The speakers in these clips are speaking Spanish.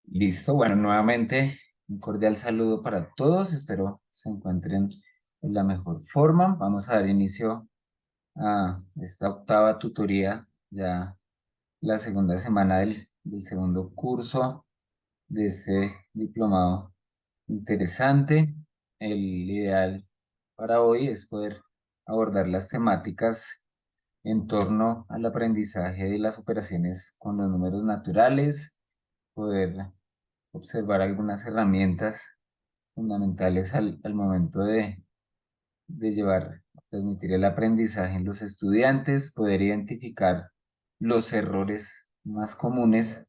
Listo, bueno, nuevamente un cordial saludo para todos. Espero se encuentren en la mejor forma. Vamos a dar inicio a esta octava tutoría, ya la segunda semana del segundo curso de este diplomado interesante. El ideal para hoy es poder abordar las temáticas en torno al aprendizaje de las operaciones con los números naturales, poder observar algunas herramientas fundamentales al momento de llevar, transmitir el aprendizaje en los estudiantes, poder identificar los errores más comunes,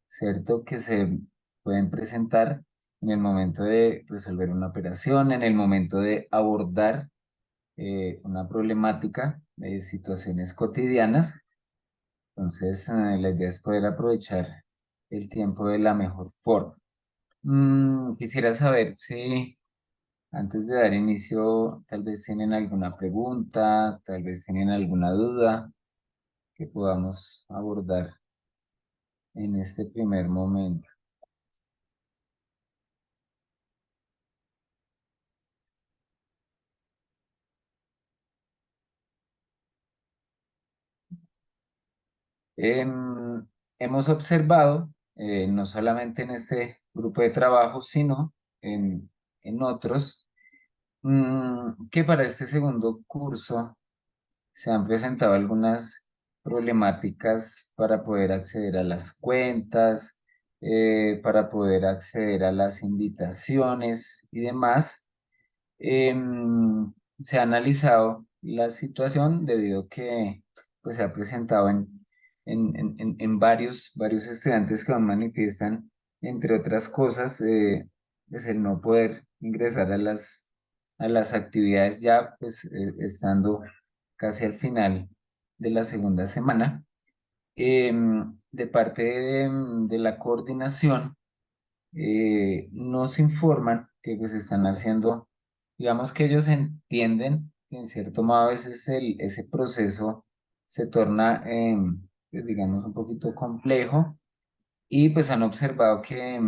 ¿cierto? Que se pueden presentar en el momento de resolver una operación, en el momento de abordar una problemática de situaciones cotidianas. Entonces, la idea es poder aprovechar el tiempo de la mejor forma. Quisiera saber si antes de dar inicio, tal vez tienen alguna pregunta, tal vez tienen alguna duda que podamos abordar en este primer momento. Em, Hemos observado, no solamente en este grupo de trabajo, sino en otros, que para este segundo curso se han presentado algunas problemáticas para poder acceder a las cuentas, para poder acceder a las invitaciones y demás. Se ha analizado la situación debido a que pues, se ha presentado en varios estudiantes que aún manifiestan, entre otras cosas, pues el no poder ingresar a las actividades ya pues estando casi al final de la segunda semana. De parte de la coordinación, nos informan que pues están haciendo, digamos que ellos entienden que en cierto modo a veces ese proceso se torna, pues, digamos, un poquito complejo y pues han observado que,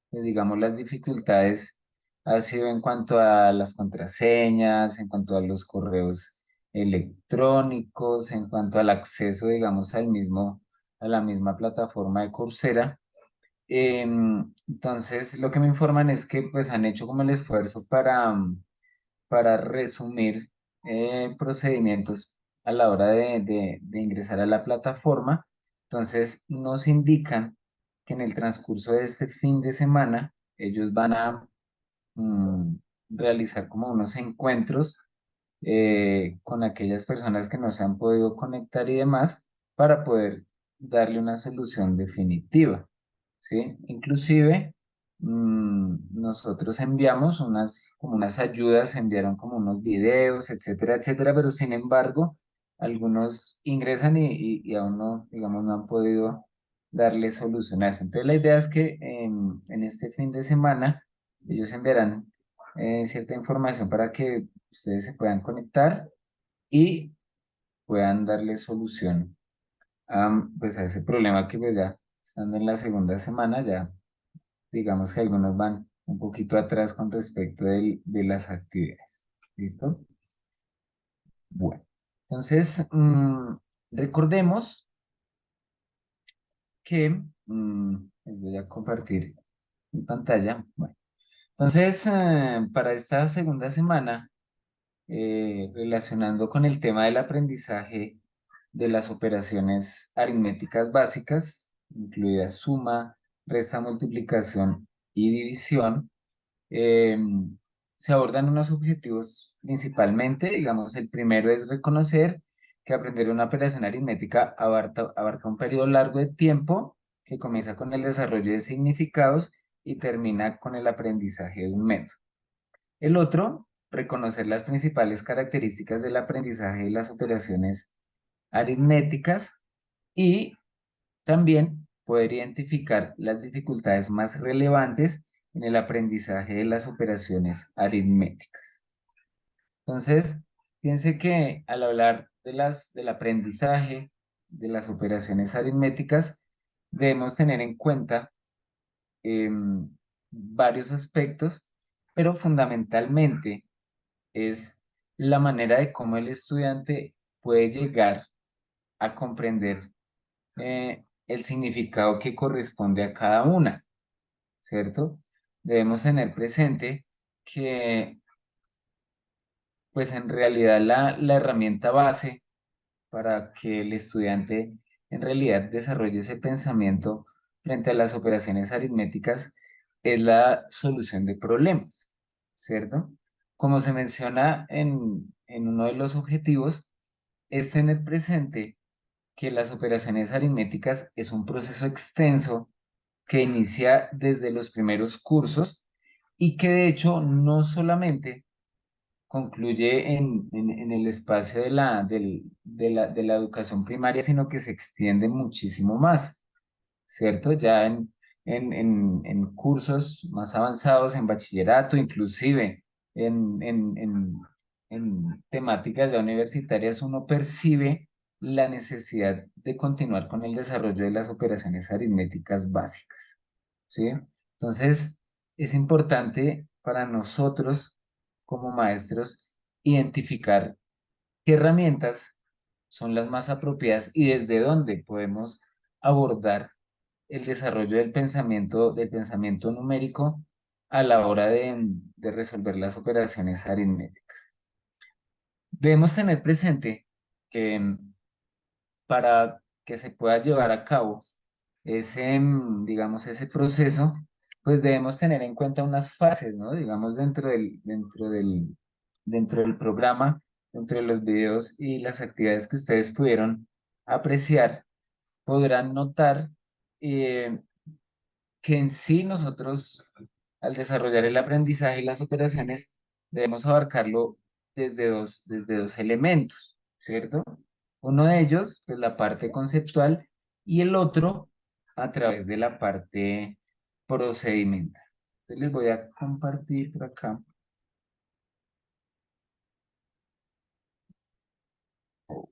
pues, digamos, las dificultades ha sido en cuanto a las contraseñas, en cuanto a los correos electrónicos, en cuanto al acceso, digamos, a la misma plataforma de Coursera. Entonces, lo que me informan es que pues han hecho como el esfuerzo para resumir procedimientos a la hora de ingresar a la plataforma. Entonces, nos indican que en el transcurso de este fin de semana ellos van a mm, realizar como unos encuentros con aquellas personas que no se han podido conectar y demás para poder darle una solución definitiva. ¿Sí? Inclusive, nosotros enviamos como unas ayudas, enviaron como unos videos, etcétera, etcétera, pero sin embargo, algunos ingresan y aún no, digamos, no han podido darle solución a eso. Entonces, la idea es que en este fin de semana ellos enviarán cierta información para que ustedes se puedan conectar y puedan darle solución pues a ese problema que pues ya estando en la segunda semana ya digamos que algunos van un poquito atrás con respecto de las actividades. ¿Listo? Bueno, entonces recordemos que les voy a compartir mi pantalla. Bueno, entonces para esta segunda semana, relacionando con el tema del aprendizaje de las operaciones aritméticas básicas, incluidas suma, resta, multiplicación y división, eh, se abordan unos objetivos principalmente, digamos, el primero es reconocer que aprender una operación aritmética abarca un periodo largo de tiempo que comienza con el desarrollo de significados y termina con el aprendizaje de un método. El otro, reconocer las principales características del aprendizaje de las operaciones aritméticas y también poder identificar las dificultades más relevantes en el aprendizaje de las operaciones aritméticas. Entonces, piense que al hablar del aprendizaje de las operaciones aritméticas, debemos tener en cuenta varios aspectos, pero fundamentalmente es la manera de cómo el estudiante puede llegar a comprender el significado que corresponde a cada una, ¿cierto? Debemos tener presente que, pues en realidad la herramienta base para que el estudiante en realidad desarrolle ese pensamiento frente a las operaciones aritméticas es la solución de problemas, ¿cierto? Como se menciona en uno de los objetivos, es tener presente que las operaciones aritméticas es un proceso extenso que inicia desde los primeros cursos y que de hecho no solamente concluye en el espacio de la educación primaria, sino que se extiende muchísimo más, ¿cierto? Ya en cursos más avanzados, en bachillerato, inclusive en temáticas ya universitarias, uno percibe la necesidad de continuar con el desarrollo de las operaciones aritméticas básicas, ¿sí? Entonces, es importante para nosotros como maestros identificar qué herramientas son las más apropiadas y desde dónde podemos abordar el desarrollo del pensamiento numérico a la hora de resolver las operaciones aritméticas. Debemos tener presente que para que se pueda llevar a cabo ese, digamos, ese proceso, pues debemos tener en cuenta unas fases, ¿no? Digamos, dentro del programa, dentro de los videos y las actividades que ustedes pudieron apreciar, podrán notar eh, que en sí nosotros, al desarrollar el aprendizaje y las operaciones, debemos abarcarlo desde dos elementos, ¿cierto? Uno de ellos, pues la parte conceptual, y el otro a través de la parte procedimental. Entonces les voy a compartir por acá. Oh,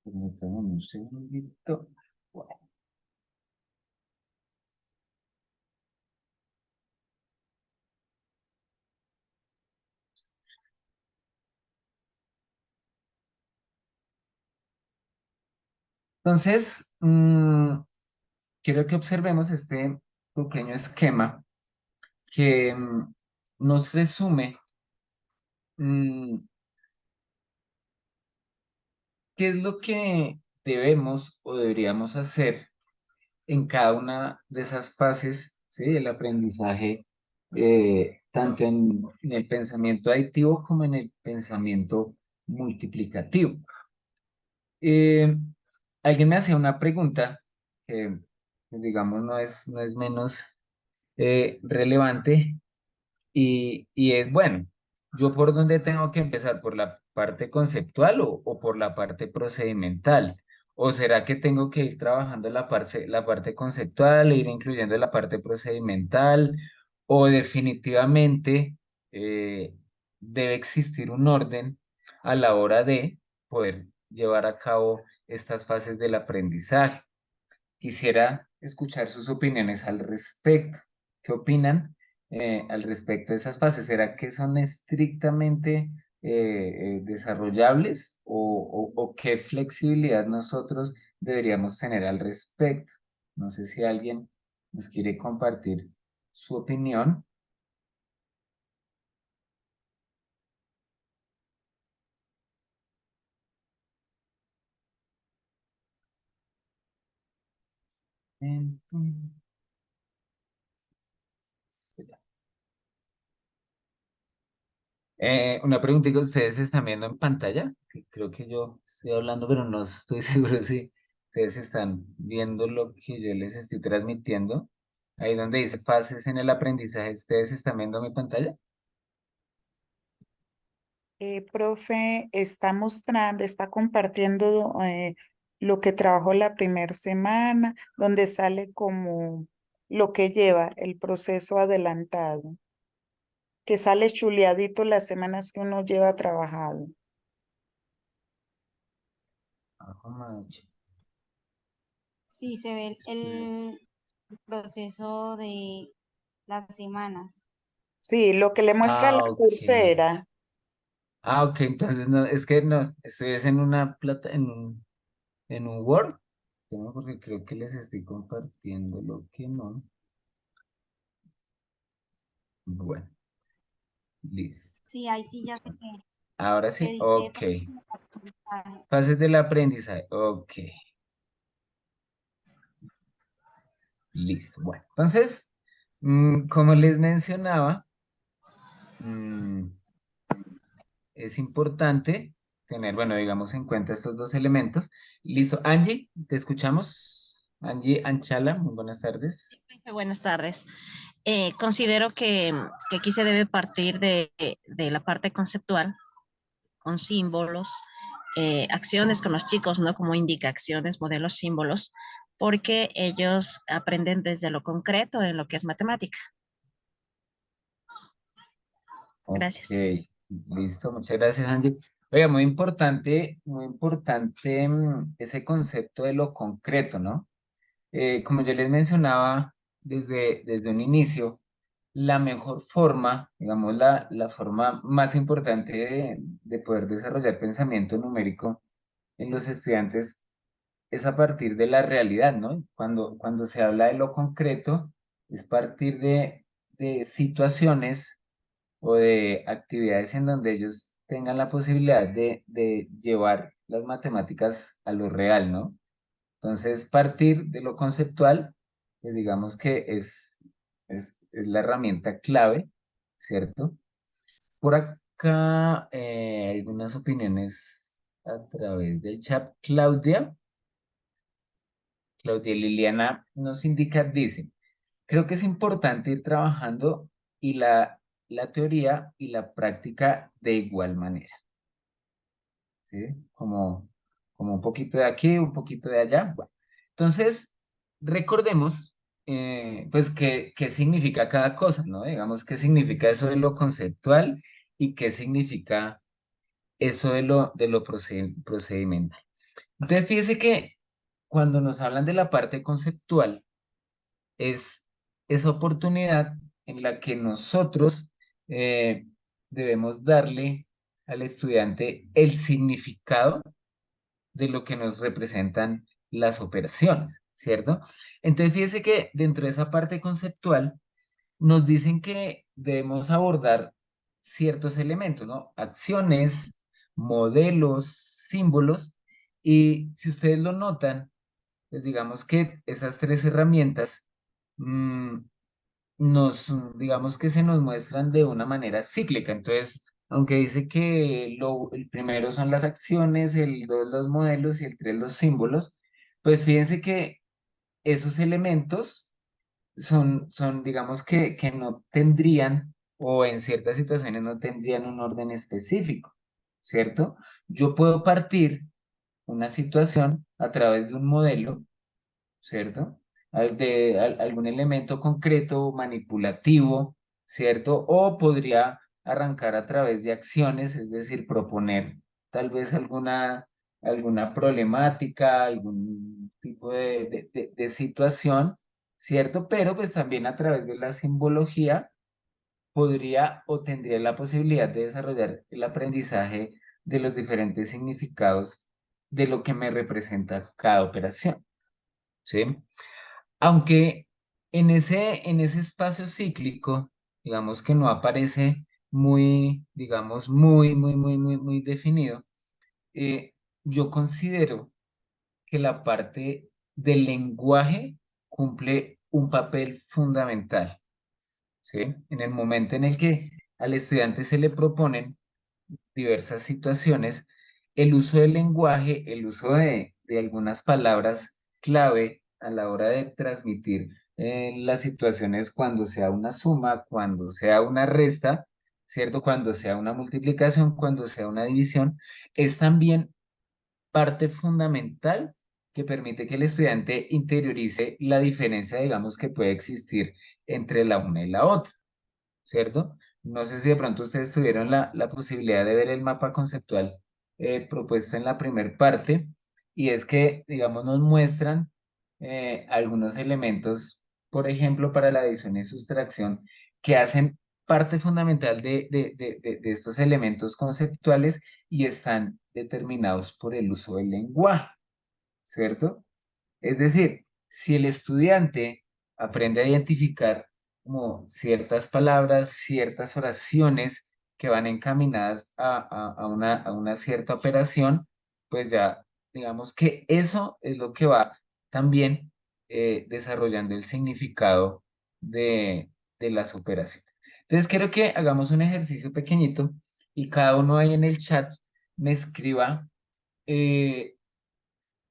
permítanme un segundito. Bueno, entonces, quiero que observemos este pequeño esquema que nos resume mm, qué es lo que debemos o deberíamos hacer en cada una de esas fases, ¿sí? El aprendizaje, tanto en el pensamiento aditivo como en el pensamiento multiplicativo. Eh, Alguien me hacía una pregunta que, digamos, no es menos relevante. Y es bueno, ¿yo por dónde tengo que empezar? ¿Por la parte conceptual o por la parte procedimental? ¿O será que tengo que ir trabajando la parte conceptual e ir incluyendo la parte procedimental? ¿O definitivamente eh, debe existir un orden a la hora de poder llevar a cabo estas fases del aprendizaje? Quisiera escuchar sus opiniones al respecto. ¿Qué opinan al respecto de esas fases? ¿Será que son estrictamente desarrollables o qué flexibilidad nosotros deberíamos tener al respecto? No sé si alguien nos quiere compartir su opinión. Entonces, una preguntita, ¿ustedes están viendo en pantalla? Que creo que yo estoy hablando, pero no estoy seguro si ustedes están viendo lo que yo les estoy transmitiendo. Ahí donde dice fases en el aprendizaje, ¿ustedes están viendo mi pantalla? Profe, está mostrando, está compartiendo lo que trabajó la primera semana, donde sale como lo que lleva el proceso adelantado, que sale chuleadito las semanas que uno lleva trabajado. Ah, manche. Sí, se ve Sí. el proceso de las semanas. Sí, lo que le muestra la Ah, ok. cursera. Ah, ok, entonces no, es que no, estoy es en una plata, en un Word, no, porque creo que les estoy compartiendo lo que no. Bueno, listo. Sí, ahí sí ya sé Ahora que sí, dice ok. Fases del aprendizaje, ok, listo. Bueno, entonces, como les mencionaba, mm, es importante tener, bueno, digamos en cuenta estos dos elementos. Listo, Angie, te escuchamos. Angie Anchala, muy buenas tardes. Buenas tardes. Considero que aquí se debe partir de la parte conceptual, con símbolos, acciones con los chicos, ¿no? Como indica acciones, modelos, símbolos, porque ellos aprenden desde lo concreto en lo que es matemática. Ok, Gracias. listo, muchas gracias, Angie. Oiga, muy importante ese concepto de lo concreto, ¿no? Como yo les mencionaba desde un inicio, la mejor forma, digamos, la forma más importante de poder desarrollar pensamiento numérico en los estudiantes es a partir de la realidad, ¿no? Cuando se habla de lo concreto, es partir de situaciones o de actividades en donde ellos tengan la posibilidad de llevar las matemáticas a lo real, ¿no? Entonces, partir de lo conceptual, pues digamos que es la herramienta clave, ¿cierto? Por acá hay algunas opiniones a través del chat. Claudia Liliana nos indica, dice, creo que es importante ir trabajando y la teoría y la práctica de igual manera, ¿sí? Como un poquito de aquí, un poquito de allá. Bueno, entonces, recordemos, pues, qué significa cada cosa, ¿no? Digamos, qué significa eso de lo conceptual y qué significa eso de lo procedimental. Entonces, fíjese que cuando nos hablan de la parte conceptual, es esa oportunidad en la que nosotros eh, debemos darle al estudiante el significado de lo que nos representan las operaciones, ¿cierto? Entonces, fíjese que dentro de esa parte conceptual nos dicen que debemos abordar ciertos elementos, ¿no? Acciones, modelos, símbolos, y si ustedes lo notan, pues digamos que esas tres herramientas mm, digamos que se nos muestran de una manera cíclica. Entonces, aunque dice que el primero son las acciones, el dos los modelos y el tres los símbolos, pues fíjense que esos elementos digamos que no tendrían, o en ciertas situaciones no tendrían un orden específico, ¿cierto? Yo puedo partir una situación a través de un modelo, ¿cierto? Algún elemento concreto manipulativo, ¿cierto? O podría arrancar a través de acciones, es decir, proponer tal vez alguna problemática, algún tipo de situación, ¿cierto? Pero pues también a través de la simbología podría o tendría la posibilidad de desarrollar el aprendizaje de los diferentes significados de lo que me representa cada operación, ¿sí? Aunque en ese espacio cíclico, digamos que no aparece muy, digamos, muy definido, eh, yo considero que la parte del lenguaje cumple un papel fundamental, ¿sí? En el momento en el que al estudiante se le proponen diversas situaciones, el uso del lenguaje, el uso de algunas palabras clave a la hora de transmitir las situaciones cuando sea una suma, cuando sea una resta, ¿cierto? Cuando sea una multiplicación, cuando sea una división, es también parte fundamental que permite que el estudiante interiorice la diferencia, digamos, que puede existir entre la una y la otra, ¿cierto? No sé si de pronto ustedes tuvieron la posibilidad de ver el mapa conceptual propuesto en la primera parte, y es que, digamos, nos muestran algunos elementos por ejemplo, para la adición y sustracción, que hacen parte fundamental de estos elementos conceptuales y están determinados por el uso del lenguaje, ¿cierto? Es decir, si el estudiante aprende a identificar como ciertas palabras, ciertas oraciones que van encaminadas a una cierta operación, pues ya digamos que eso es lo que va también desarrollando el significado de las operaciones. Entonces, quiero que hagamos un ejercicio pequeñito y cada uno ahí en el chat me escriba eh,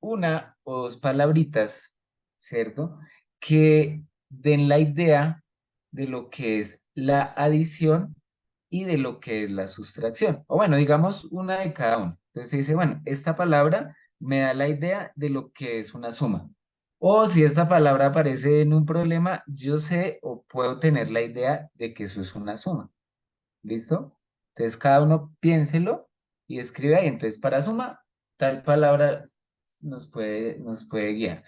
una o dos palabritas, ¿cierto? Que den la idea de lo que es la adición y de lo que es la sustracción. O bueno, digamos una de cada uno. Entonces se dice, bueno, esta palabra me da la idea de lo que es una suma. O si esta palabra aparece en un problema, yo sé o puedo tener la idea de que eso es una suma. ¿Listo? Entonces cada uno piénselo y escribe ahí. Entonces para suma, tal palabra nos puede guiar.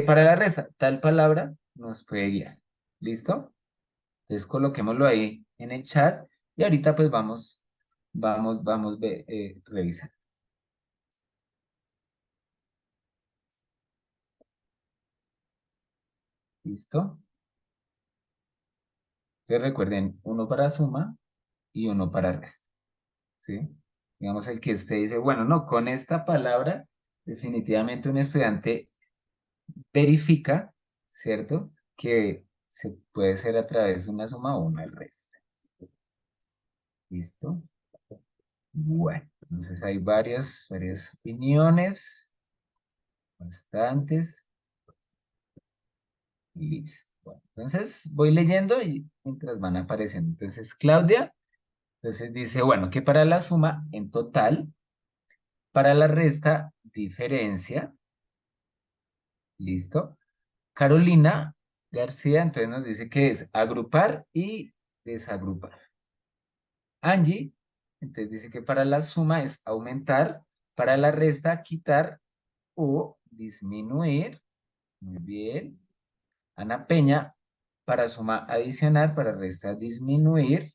Para la resta, tal palabra nos puede guiar. ¿Listo? Entonces coloquémoslo ahí en el chat y ahorita pues vamos revisar. ¿Listo? Entonces recuerden, uno para suma y uno para resta. ¿Sí? Digamos el que usted dice, bueno, no, con esta palabra definitivamente un estudiante verifica, ¿cierto? Que se puede ser a través de una suma o una resta. ¿Listo? Bueno, entonces hay varias opiniones, bastantes. Listo. Bueno, entonces voy leyendo y mientras van apareciendo. Entonces, Claudia, entonces dice, bueno, que para la suma en total, para la resta, diferencia. ¿Listo? Carolina García, entonces nos dice que es agrupar y desagrupar. Angie, entonces dice que para la suma es aumentar, para la resta quitar o disminuir. Muy bien. Ana Peña, para suma adicionar, para resta disminuir.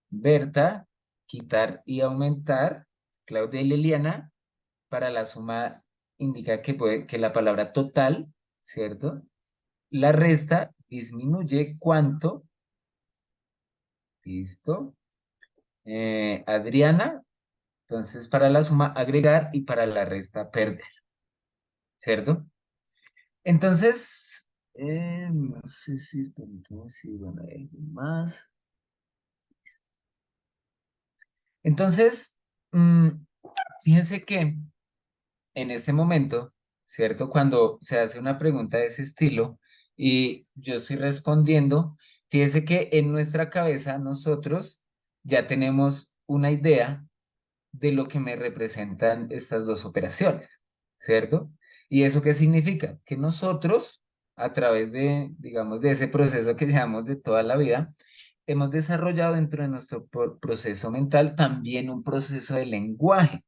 Berta, quitar y aumentar. Claudia y Liliana, para la suma indica que la palabra total, ¿cierto? La resta disminuye cuánto. Listo. Adriana, entonces para la suma agregar y para la resta perder, ¿cierto? Entonces, no sé si, permítame si, bueno, hay algo más. Entonces, fíjense que en este momento, ¿cierto? Cuando se hace una pregunta de ese estilo y yo estoy respondiendo, fíjense que en nuestra cabeza nosotros ya tenemos una idea de lo que me representan estas dos operaciones, ¿cierto? ¿Y eso qué significa? Que nosotros, a través de, digamos, de ese proceso que llevamos de toda la vida, hemos desarrollado dentro de nuestro proceso mental también un proceso de lenguaje,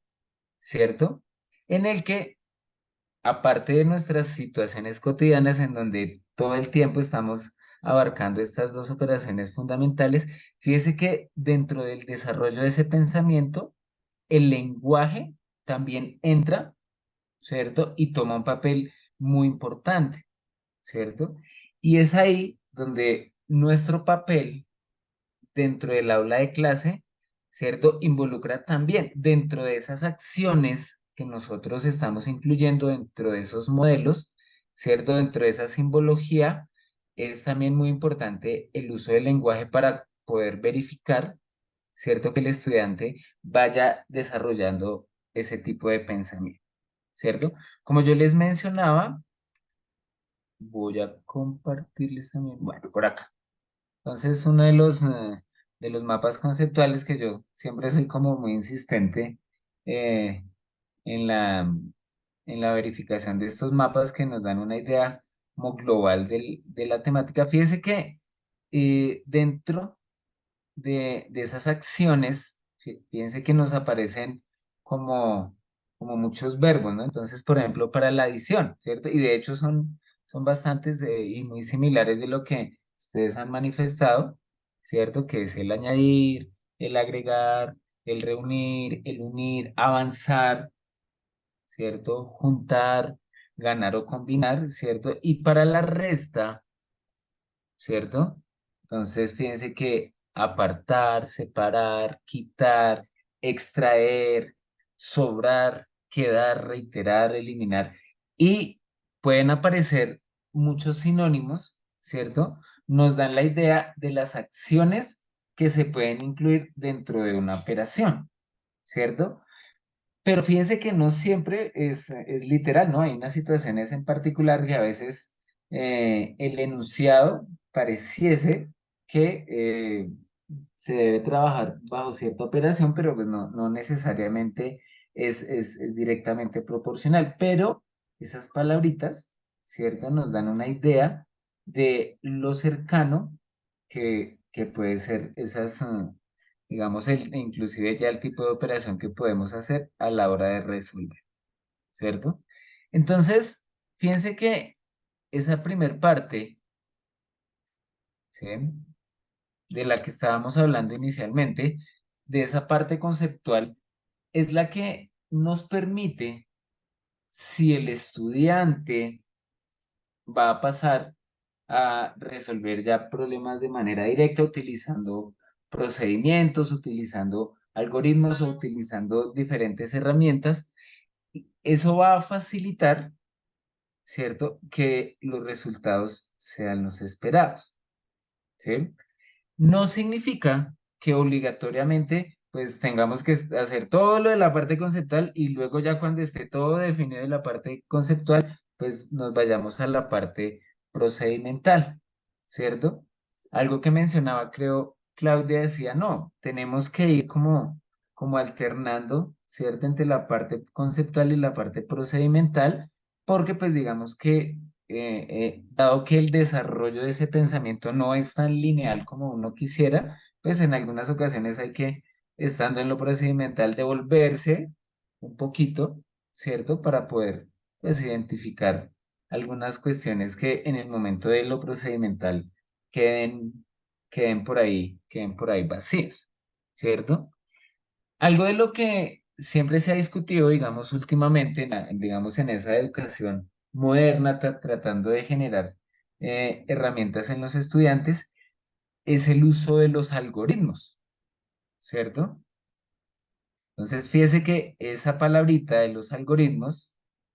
¿cierto? En el que, aparte de nuestras situaciones cotidianas en donde todo el tiempo estamos abarcando estas dos operaciones fundamentales, fíjese que dentro del desarrollo de ese pensamiento, el lenguaje también entra, ¿cierto? Y toma un papel muy importante, ¿cierto? Y es ahí donde nuestro papel dentro del aula de clase, ¿cierto? Involucra también dentro de esas acciones que nosotros estamos incluyendo dentro de esos modelos, ¿cierto? Dentro de esa simbología, es también muy importante el uso del lenguaje para poder verificar, ¿cierto? Que el estudiante vaya desarrollando ese tipo de pensamiento, ¿cierto? Como yo les mencionaba, voy a compartirles también, bueno, por acá. Entonces, uno de los mapas conceptuales que yo siempre soy como muy insistente eh, en en la verificación de estos mapas que nos dan una idea como global de la temática. Fíjese que dentro de esas acciones, fíjense que nos aparecen como muchos verbos, ¿no? Entonces, por ejemplo, para la adición, ¿cierto? Y de hecho son son bastantes y muy similares de lo que ustedes han manifestado, ¿cierto? Que es el añadir, el agregar, el reunir, el unir, avanzar, ¿cierto? Juntar, ganar o combinar, ¿cierto? Y para la resta, ¿cierto? Entonces, fíjense que apartar, separar, quitar, extraer, sobrar, quedar, reiterar, eliminar. Y pueden aparecer muchos sinónimos, ¿cierto? Nos dan la idea de las acciones que se pueden incluir dentro de una operación, ¿cierto? Pero fíjense que no siempre es literal, ¿no? Hay unas situaciones en particular que a veces el enunciado pareciese que se debe trabajar bajo cierta operación, pero pues no necesariamente es directamente proporcional. Pero esas palabritas, ¿cierto? Nos dan una idea de lo cercano que puede ser esas, digamos, inclusive ya el tipo de operación que podemos hacer a la hora de resolver, ¿cierto? Entonces, fíjense que esa primer parte, ¿sí? De la que estábamos hablando inicialmente, de esa parte conceptual, es la que nos permite, si el estudiante va a pasar a resolver ya problemas de manera directa utilizando procedimientos, utilizando algoritmos o utilizando diferentes herramientas, eso va a facilitar, ¿cierto?, que los resultados sean los esperados, ¿sí? No significa que obligatoriamente pues tengamos que hacer todo lo de la parte conceptual y luego ya cuando esté todo definido de la parte conceptual, pues nos vayamos a la parte procedimental, ¿cierto? Algo que mencionaba, creo, Claudia decía, no, tenemos que ir como alternando, ¿cierto? Entre la parte conceptual y la parte procedimental, porque pues digamos que dado que el desarrollo de ese pensamiento no es tan lineal como uno quisiera, pues en algunas ocasiones hay que, estando en lo procedimental, devolverse un poquito, ¿cierto? Para poder, pues, identificar algunas cuestiones que en el momento de lo procedimental queden, queden por ahí vacíos, ¿cierto? Algo de lo que siempre se ha discutido, digamos, últimamente, digamos, en esa educación moderna, tratando de generar herramientas en los estudiantes, es el uso de los algoritmos, ¿cierto? Entonces, fíjese que esa palabrita de los algoritmos,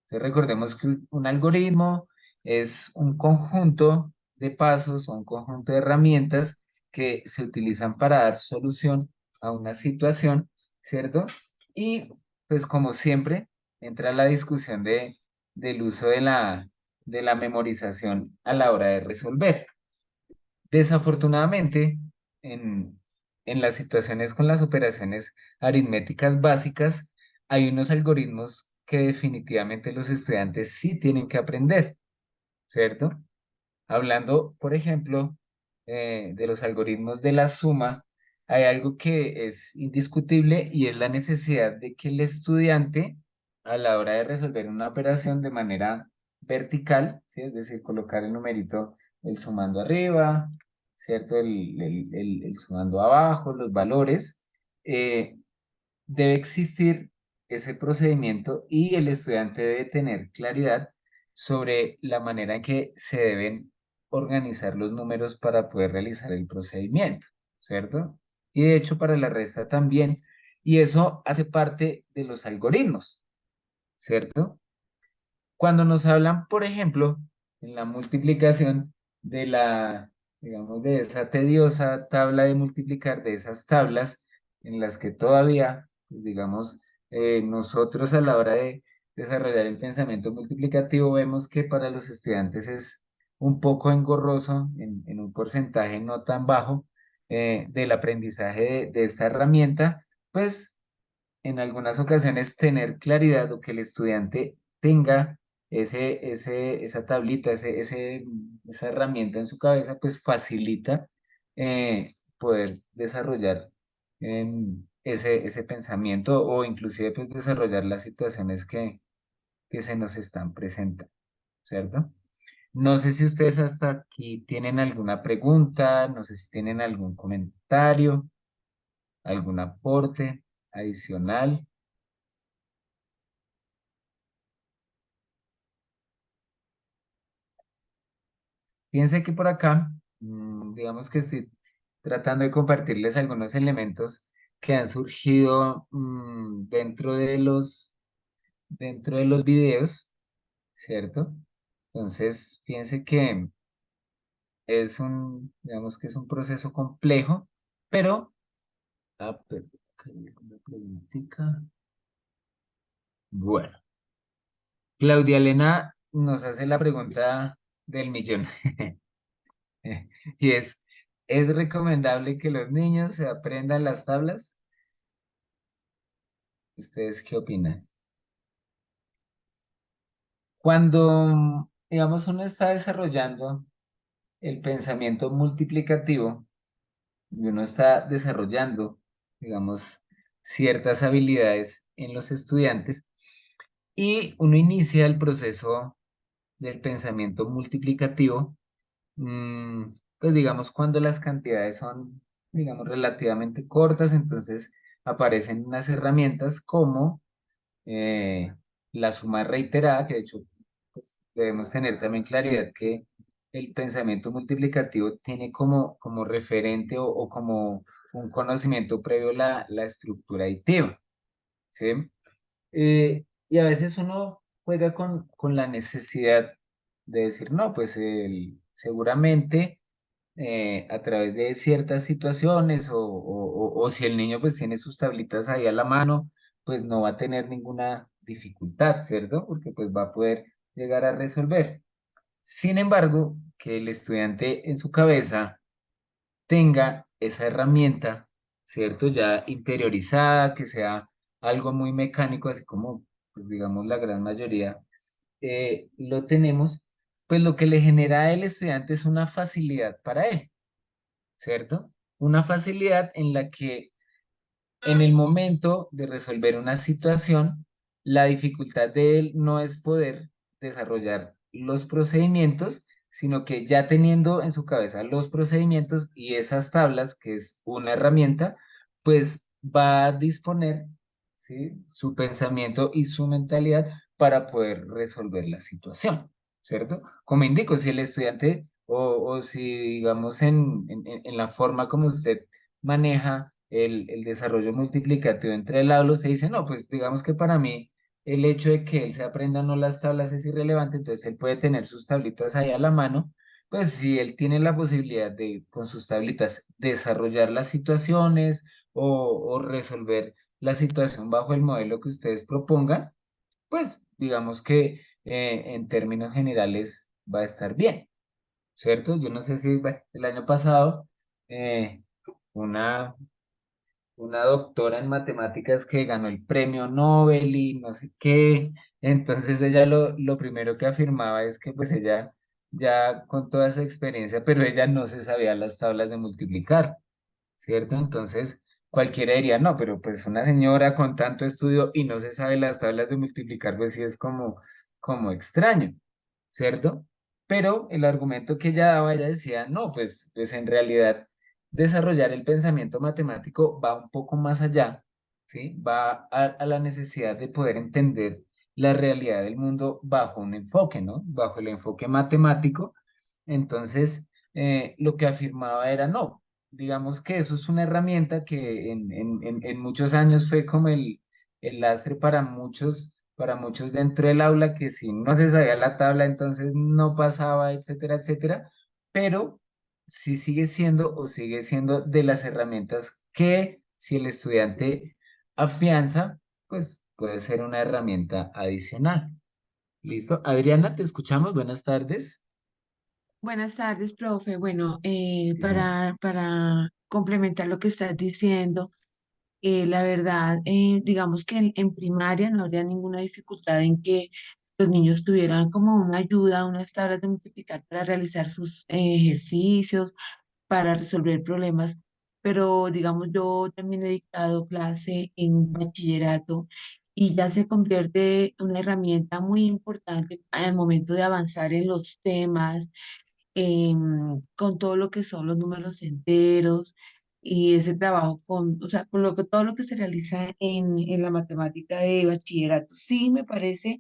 recordemos que un algoritmo es un conjunto de pasos o un conjunto de herramientas que se utilizan para dar solución a una situación, ¿cierto? Y pues como siempre, entra la discusión del uso de la memorización a la hora de resolver. Desafortunadamente, en las situaciones con las operaciones aritméticas básicas, hay unos algoritmos que definitivamente los estudiantes sí tienen que aprender, ¿cierto? Hablando, por ejemplo, de los algoritmos de la suma, hay algo que es indiscutible y es la necesidad de que el estudiante, a la hora de resolver una operación de manera vertical, ¿sí? Es decir, colocar el numerito, el sumando arriba, ¿cierto? El sumando abajo, los valores, eh, debe existir ese procedimiento y el estudiante debe tener claridad sobre la manera en que se deben organizar los números para poder realizar el procedimiento, ¿cierto? Y de hecho para la resta también. Y eso hace parte de los algoritmos, ¿cierto? Cuando nos hablan, por ejemplo, en la multiplicación de digamos, de esa tediosa tabla de multiplicar, de esas tablas en las que todavía, pues, digamos, nosotros a la hora de desarrollar el pensamiento multiplicativo vemos que para los estudiantes es un poco engorroso en un porcentaje no tan bajo del aprendizaje de esta herramienta, pues en algunas ocasiones tener claridad o que el estudiante tenga esa tablita, esa herramienta en su cabeza, pues facilita poder desarrollar ese pensamiento o inclusive pues desarrollar las situaciones que se nos están presentando, ¿cierto? No sé si ustedes hasta aquí tienen alguna pregunta, no sé si tienen algún comentario, algún aporte adicional. Fíjense que por acá, digamos que estoy tratando de compartirles algunos elementos que han surgido dentro de los videos, ¿cierto? Entonces, fíjense que digamos que es un proceso complejo, pero, acá hay una preguntita. Bueno, Claudia Elena nos hace la pregunta del millón. Y ¿es recomendable que los niños se aprendan las tablas? ¿Ustedes qué opinan? Cuando, digamos, uno está desarrollando el pensamiento multiplicativo y uno está desarrollando, digamos, ciertas habilidades en los estudiantes y uno inicia el proceso del pensamiento multiplicativo, pues digamos, cuando las cantidades son, digamos, relativamente cortas, entonces aparecen unas herramientas como eh, la suma reiterada, que de hecho pues, debemos tener también claridad que el pensamiento multiplicativo tiene como referente o como un conocimiento previo la estructura aditiva, ¿sí? Y a veces uno juega con la necesidad de decir, no, pues seguramente a través de ciertas situaciones o si el niño pues tiene sus tablitas ahí a la mano, pues no va a tener ninguna dificultad, ¿cierto? Porque pues va a poder llegar a resolver. Sin embargo, que el estudiante en su cabeza tenga esa herramienta, ¿cierto? Ya interiorizada, que sea algo muy mecánico, así como, pues, digamos, la gran mayoría lo tenemos, pues lo que le genera al estudiante es una facilidad para él, ¿cierto? Una facilidad en la que en el momento de resolver una situación, la dificultad de él no es poder desarrollar los procedimientos, sino que ya teniendo en su cabeza los procedimientos y esas tablas, que es una herramienta, pues va a disponer, ¿sí?, su pensamiento y su mentalidad para poder resolver la situación, ¿cierto? Como indico, si el estudiante o si digamos en la forma como usted maneja el desarrollo multiplicativo entre el aula, se dice, no, pues digamos que para mí el hecho de que él se aprenda no las tablas es irrelevante, entonces él puede tener sus tablitas ahí a la mano, pues si él tiene la posibilidad de con sus tablitas desarrollar las situaciones o resolver la situación bajo el modelo que ustedes propongan, pues digamos que en términos generales va a estar bien, ¿cierto? Yo no sé si bueno, el año pasado eh, una una doctora en matemáticas que ganó el premio Nobel y no sé qué. Entonces ella lo primero que afirmaba es que pues ella ya con toda esa experiencia, pero ella no se sabía las tablas de multiplicar, ¿cierto? Entonces cualquiera diría, no, pero pues una señora con tanto estudio y no se sabe las tablas de multiplicar, pues sí es como extraño, ¿cierto? Pero el argumento que ella daba, ella decía, no, pues en realidad desarrollar el pensamiento matemático va un poco más allá, ¿sí? Va a la necesidad de poder entender la realidad del mundo bajo un enfoque, ¿no? Bajo el enfoque matemático. Entonces, lo que afirmaba era, no, digamos que eso es una herramienta que en muchos años fue como el lastre para muchos dentro del aula, que si no se sabía la tabla, entonces no pasaba, etcétera, etcétera, pero sí sigue siendo de las herramientas que si el estudiante afianza, pues puede ser una herramienta adicional. ¿Listo? Adriana, te escuchamos. Buenas tardes. Buenas tardes, profe. Bueno, Sí, señor. para complementar lo que estás diciendo, la verdad, digamos que en primaria no habría ninguna dificultad en que los niños tuvieran como una ayuda, unas tablas de multiplicar para realizar sus ejercicios, para resolver problemas, pero digamos, yo también he dictado clase en bachillerato y ya se convierte en una herramienta muy importante al momento de avanzar en los temas, con todo lo que son los números enteros y ese trabajo con, o sea, con lo que, todo lo que se realiza en la matemática de bachillerato. Sí, me parece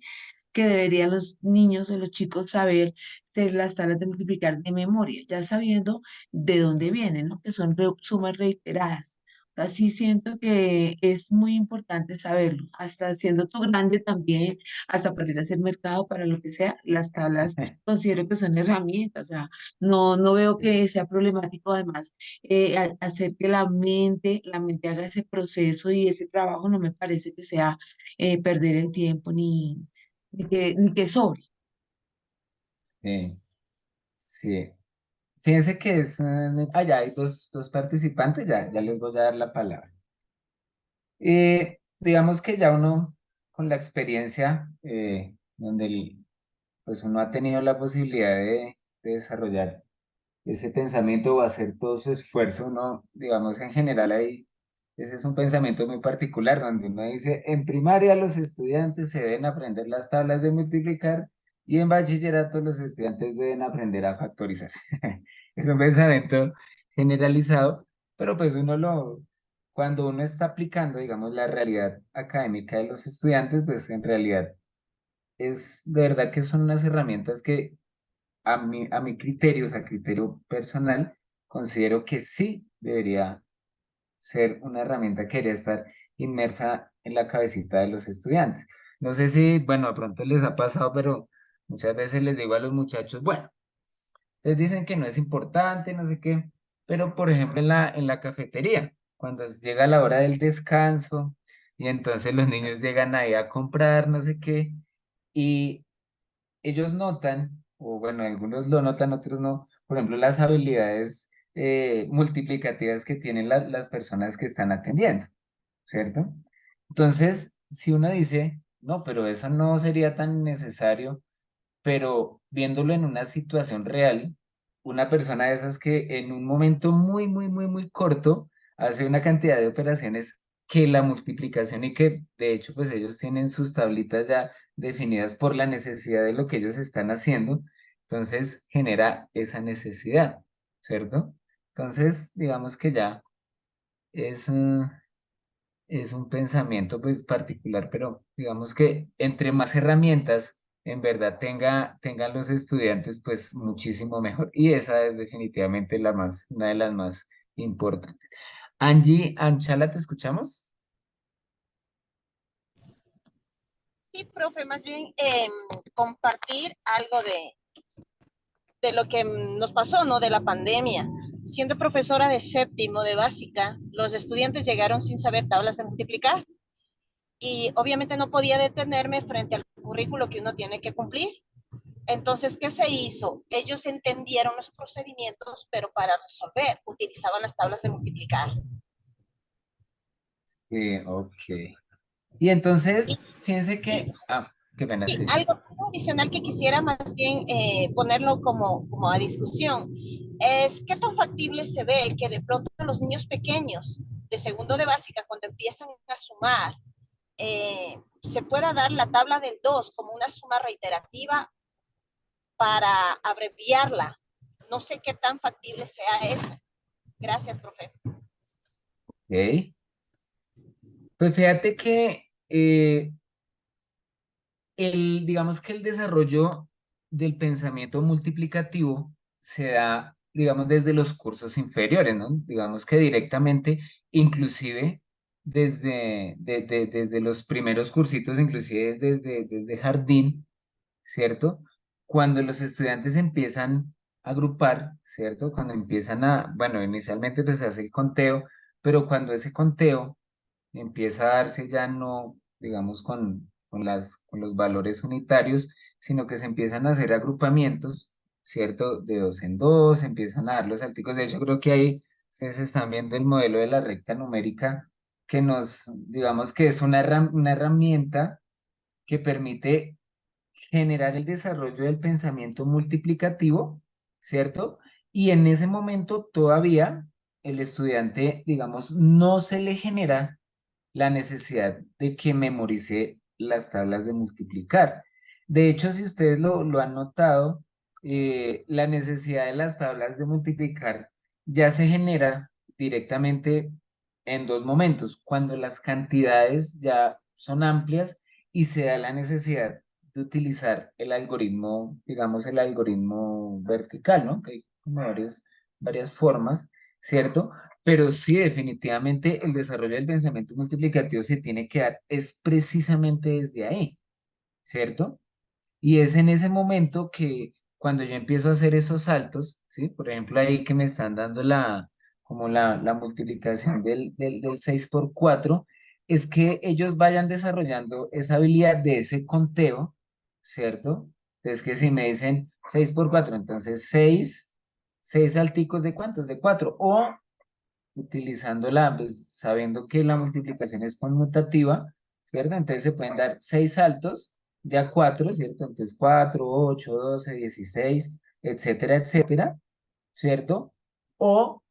que deberían los niños o los chicos saber las tablas de multiplicar de memoria, ya sabiendo de dónde vienen, ¿no? Que son sumas reiteradas. O sea, sí siento que es muy importante saberlo, hasta siendo tú grande también, hasta para ir a hacer mercado, para lo que sea, las tablas considero que son herramientas, o sea, no veo que sea problemático además hacer que la mente haga ese proceso y ese trabajo no me parece que sea perder el tiempo ni que sobre. Sí, sí. Fíjense que allá hay dos participantes, ya les voy a dar la palabra. Digamos que ya uno, con la experiencia, donde pues uno ha tenido la posibilidad de desarrollar ese pensamiento o hacer todo su esfuerzo, uno, digamos, en general ahí, ese es un pensamiento muy particular, donde uno dice, en primaria los estudiantes se deben aprender las tablas de multiplicar y en bachillerato los estudiantes deben aprender a factorizar. Es un pensamiento generalizado, pero pues cuando uno está aplicando, digamos, la realidad académica de los estudiantes, pues en realidad es de verdad que son unas herramientas que a mi criterio, o sea, criterio personal, considero que sí debería ser una herramienta que debería estar inmersa en la cabecita de los estudiantes. No sé si, bueno, de pronto les ha pasado, pero muchas veces les digo a los muchachos, bueno, les dicen que no es importante, no sé qué, pero por ejemplo en la cafetería, cuando llega la hora del descanso y entonces los niños llegan ahí a comprar, no sé qué, y ellos notan, o bueno, algunos lo notan, otros no, por ejemplo, las habilidades multiplicativas que tienen las personas que están atendiendo, ¿cierto? Entonces, si uno dice, no, pero eso no sería tan necesario, pero viéndolo en una situación real, una persona de esas que en un momento muy, muy, muy, muy corto hace una cantidad de operaciones que la multiplicación y que de hecho pues ellos tienen sus tablitas ya definidas por la necesidad de lo que ellos están haciendo, entonces genera esa necesidad, ¿cierto? Entonces, digamos que ya es, es un pensamiento pues particular, pero digamos que entre más herramientas en verdad tengan los estudiantes, pues muchísimo mejor. Y esa es definitivamente una de las más importantes. Angie, Anchala, ¿te escuchamos? Sí, profe, más bien compartir algo de lo que nos pasó, ¿no? De la pandemia. Siendo profesora de séptimo de básica, los estudiantes llegaron sin saber tablas de multiplicar y obviamente no podía detenerme frente al currículo que uno tiene que cumplir. Entonces, ¿qué se hizo? Ellos entendieron los procedimientos, pero para resolver utilizaban las tablas de multiplicar. Ok. Y entonces, fíjense Y que, qué pena, sí, sí. algo adicional que quisiera más bien ponerlo como a discusión es qué tan factible se ve que de pronto los niños pequeños de segundo de básica, cuando empiezan a sumar, se pueda dar la tabla del 2 como una suma reiterativa para abreviarla. No sé qué tan factible sea eso. Gracias, profe. Ok. Pues fíjate que digamos que el desarrollo del pensamiento multiplicativo se da, digamos, desde los cursos inferiores, ¿no? Digamos que directamente, inclusive desde los primeros cursitos, inclusive desde jardín, ¿cierto? Cuando los estudiantes empiezan a agrupar, ¿cierto? Cuando empiezan bueno, inicialmente pues se hace el conteo, pero cuando ese conteo empieza a darse ya no, digamos, con los valores unitarios, sino que se empiezan a hacer agrupamientos, ¿cierto? De dos en dos, empiezan a dar los salticos. De hecho, creo que ahí ustedes están viendo el modelo de la recta numérica que digamos que es una herramienta que permite generar el desarrollo del pensamiento multiplicativo, ¿cierto? Y en ese momento todavía el estudiante, digamos, no se le genera la necesidad de que memorice las tablas de multiplicar. De hecho, si ustedes lo han notado, la necesidad de las tablas de multiplicar ya se genera directamente en dos momentos, cuando las cantidades ya son amplias y se da la necesidad de utilizar el algoritmo, digamos, el algoritmo vertical, ¿no? Que hay como varias formas, ¿cierto? Pero sí, definitivamente el desarrollo del pensamiento multiplicativo se tiene que dar es precisamente desde ahí, ¿cierto? Y es en ese momento que cuando yo empiezo a hacer esos saltos, ¿sí? Por ejemplo, ahí que me están dando como la multiplicación del 6 por 4, es que ellos vayan desarrollando esa habilidad de ese conteo, ¿cierto? Entonces, que si me dicen 6 por 4, entonces 6 salticos de cuántos, de 4, o utilizándola, pues, sabiendo que la multiplicación es conmutativa, ¿cierto? Entonces se pueden dar 6 saltos de a 4, ¿cierto? Entonces 4, 8, 12, 16, etcétera, etcétera, ¿cierto? O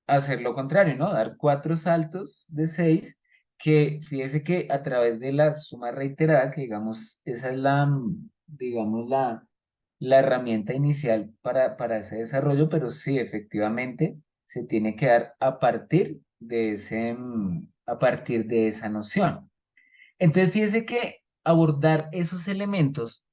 hacer lo contrario, ¿no? Dar 4 saltos de 6, que fíjese que a través de la suma reiterada, que digamos, esa es digamos, la herramienta inicial para ese desarrollo, pero sí, efectivamente, se tiene que dar a partir de a partir de esa noción. Entonces, fíjese que abordar esos elementos,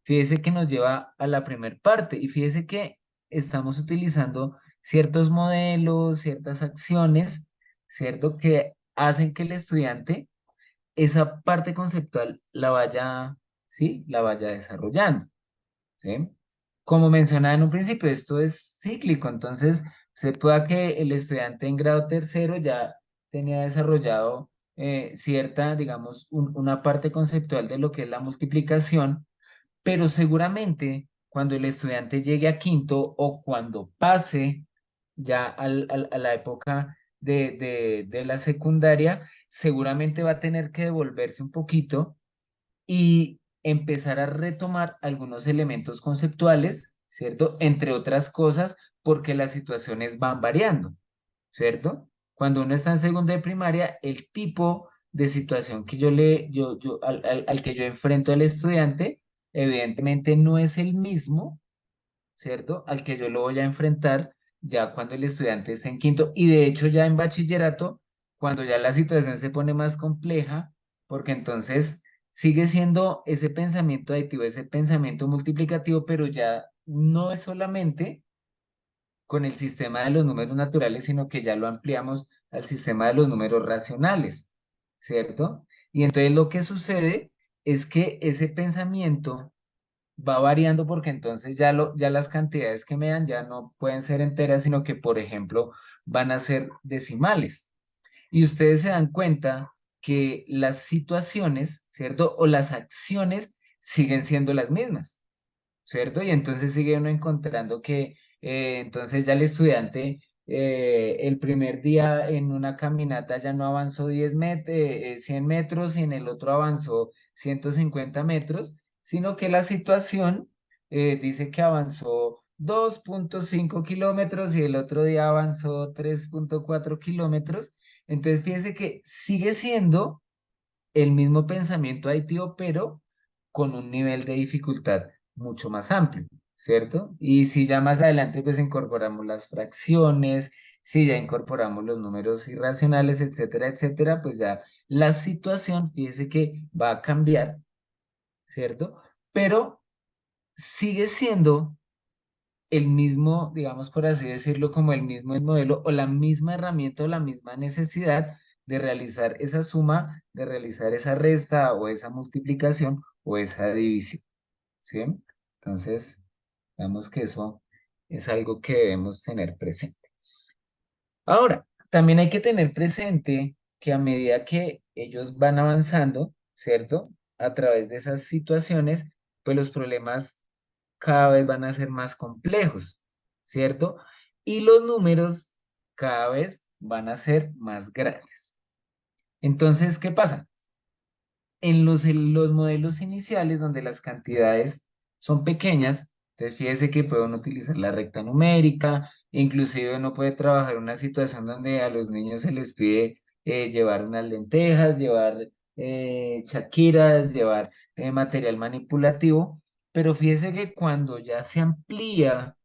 fíjese que nos lleva a la primer parte y fíjese que estamos utilizando ciertos modelos, ciertas acciones, ¿cierto? Que hacen que el estudiante esa parte conceptual la vaya, ¿sí? La vaya desarrollando, ¿sí? Como mencionaba en un principio, esto es cíclico, entonces se pueda que el estudiante en grado tercero ya tenía desarrollado cierta, digamos, una parte conceptual de lo que es la multiplicación, pero seguramente cuando el estudiante llegue a quinto o cuando pase ya a la época de la secundaria, seguramente va a tener que devolverse un poquito y empezar a retomar algunos elementos conceptuales, ¿cierto? Entre otras cosas, porque las situaciones van variando, ¿cierto? Cuando uno está en segundo de primaria, el tipo de situación que al que yo enfrento al estudiante, evidentemente no es el mismo, ¿cierto? Al que yo lo voy a enfrentar ya cuando el estudiante está en quinto y de hecho ya en bachillerato, cuando ya la situación se pone más compleja, porque entonces sigue siendo ese pensamiento aditivo, ese pensamiento multiplicativo, pero ya no es solamente con el sistema de los números naturales, sino que ya lo ampliamos al sistema de los números racionales, ¿cierto? Y entonces lo que sucede es que ese pensamiento va variando porque entonces ya las cantidades que me dan ya no pueden ser enteras, sino que, por ejemplo, van a ser decimales. Y ustedes se dan cuenta que las situaciones, ¿cierto? O las acciones siguen siendo las mismas, ¿cierto? Y entonces sigue uno encontrando que entonces ya el estudiante el primer día en una caminata ya no avanzó 100 metros y en el otro avanzó 150 metros, sino que la situación dice que avanzó 2,5 kilómetros y el otro día avanzó 3,4 kilómetros. Entonces fíjese que sigue siendo el mismo pensamiento aditivo, pero con un nivel de dificultad mucho más amplio, ¿cierto? Y si ya más adelante pues incorporamos las fracciones, si ya incorporamos los números irracionales, etcétera, etcétera, pues ya la situación, fíjese que va a cambiar, ¿cierto? Pero sigue siendo el mismo, digamos por así decirlo, como el mismo modelo o la misma herramienta o la misma necesidad de realizar esa suma, de realizar esa resta o esa multiplicación o esa división, ¿sí? Entonces, digamos que eso es algo que debemos tener presente. Ahora, también hay que tener presente que a medida que ellos van avanzando, ¿cierto? A través de esas situaciones, pues los problemas cada vez van a ser más complejos, ¿cierto? Y los números cada vez van a ser más grandes. Entonces, ¿qué pasa? En los modelos iniciales, donde las cantidades son pequeñas, entonces fíjese que pueden utilizar la recta numérica, inclusive uno puede trabajar una situación donde a los niños se les pide llevar unas lentejas, llevar chaquiras, llevar material manipulativo, pero fíjese que cuando ya se amplía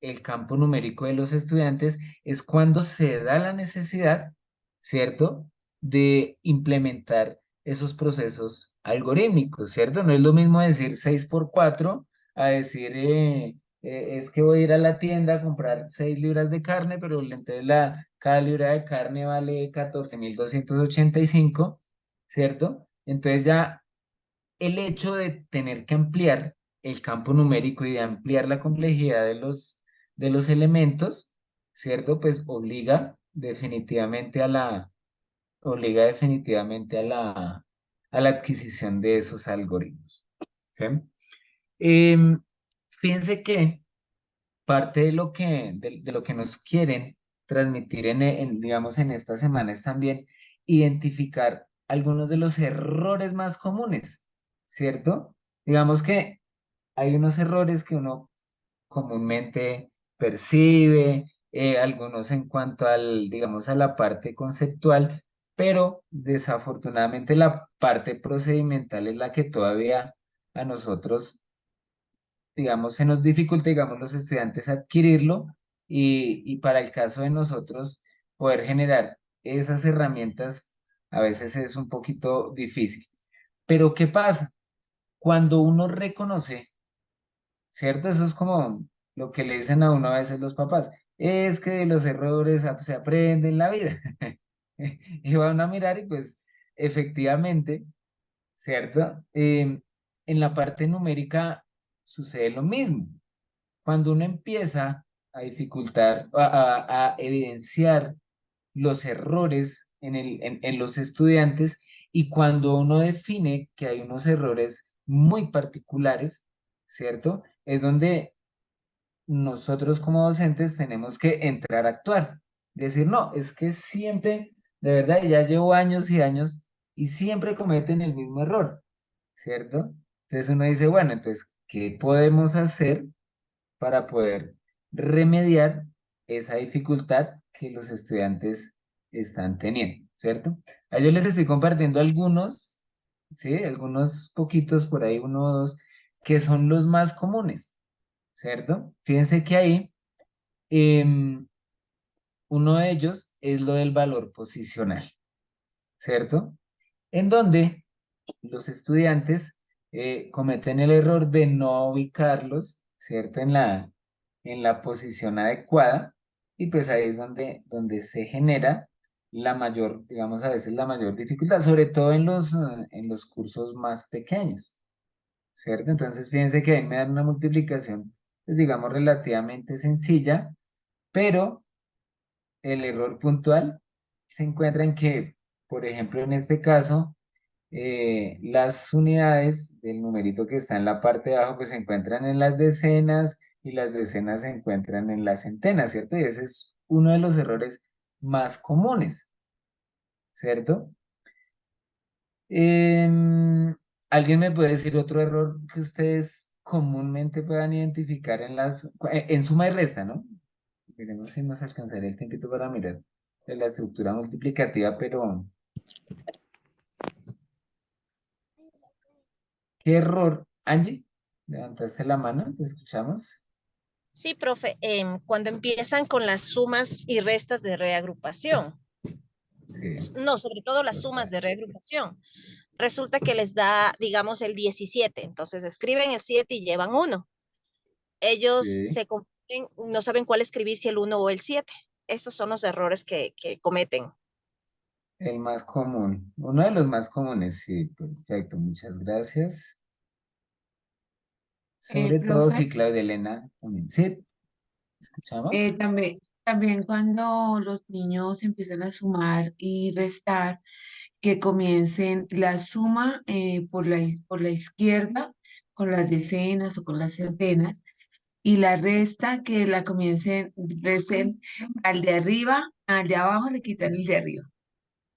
el campo numérico de los estudiantes es cuando se da la necesidad, ¿cierto?, de implementar esos procesos algorítmicos, ¿cierto? No es lo mismo decir 6 por 4 a decir, es que voy a ir a la tienda a comprar 6 libras de carne, pero entonces cada libra de carne vale 14.285, ¿cierto? Entonces ya el hecho de tener que ampliar el campo numérico y de ampliar la complejidad de los elementos, ¿cierto? Pues obliga definitivamente a la adquisición de esos algoritmos. ¿Ok? Em, Fíjense que parte de lo que nos quieren transmitir digamos, en esta semana es también identificar algunos de los errores más comunes, ¿cierto? Digamos que hay unos errores que uno comúnmente percibe, algunos en cuanto digamos, a la parte conceptual, pero desafortunadamente la parte procedimental es la que todavía a nosotros, digamos, se nos dificulta, digamos, los estudiantes adquirirlo y para el caso de nosotros poder generar esas herramientas a veces es un poquito difícil. Pero ¿qué pasa? Cuando uno reconoce, ¿cierto? Eso es como lo que le dicen a uno a veces los papás, es que de los errores se aprende en la vida. Y van a mirar y pues efectivamente, ¿cierto? En la parte numérica sucede lo mismo. Cuando uno empieza a dificultar, a evidenciar los errores en los estudiantes y cuando uno define que hay unos errores muy particulares, ¿cierto? Es donde nosotros como docentes tenemos que entrar a actuar. Decir, no, es que siempre, de verdad, ya llevo años y años y siempre cometen el mismo error, ¿cierto? Entonces uno dice, bueno, entonces, ¿qué podemos hacer para poder remediar esa dificultad que los estudiantes están teniendo, ¿cierto? A ellos les estoy compartiendo algunos, ¿sí? Algunos poquitos por ahí, uno o dos, que son los más comunes, ¿cierto? Fíjense que ahí em, uno de ellos es lo del valor posicional, ¿cierto? En donde los estudiantes cometen el error de no ubicarlos, ¿cierto? En la posición adecuada y pues ahí es donde se genera la mayor, digamos a veces la mayor dificultad, sobre todo en los cursos más pequeños, ¿cierto? Entonces fíjense que ahí me dan una multiplicación, pues digamos relativamente sencilla, pero el error puntual se encuentra en que, por ejemplo, en este caso, las unidades del numerito que está en la parte de abajo pues se encuentran en las decenas y las decenas se encuentran en las centenas, ¿cierto? Y ese es uno de los errores más comunes, ¿cierto? ¿Alguien me puede decir otro error que ustedes comúnmente puedan identificar en suma y resta, ¿no? Veremos si nos alcanzaría el tiempito para mirar de la estructura multiplicativa, pero ¿qué error? Angie, levantaste la mano, te escuchamos. Sí, profe, cuando empiezan con las sumas y restas de reagrupación, Sí, no, sobre todo las sumas total. de reagrupación, resulta que les da, digamos, el 17, entonces escriben el 7 y llevan uno. Ellos Sí, se confunden, no saben cuál escribir, si el uno o el 7. Esos son los errores que cometen. el más común, uno de los más comunes, sí, perfecto, muchas gracias. Sobre todo, Profe, sí, Claudia Elena, también. Sí, ¿escuchamos? también cuando los niños empiezan a sumar y restar, que comiencen la suma por la izquierda con las decenas o con las centenas y la resta que la resten al de arriba, al de abajo le quitan el de arriba,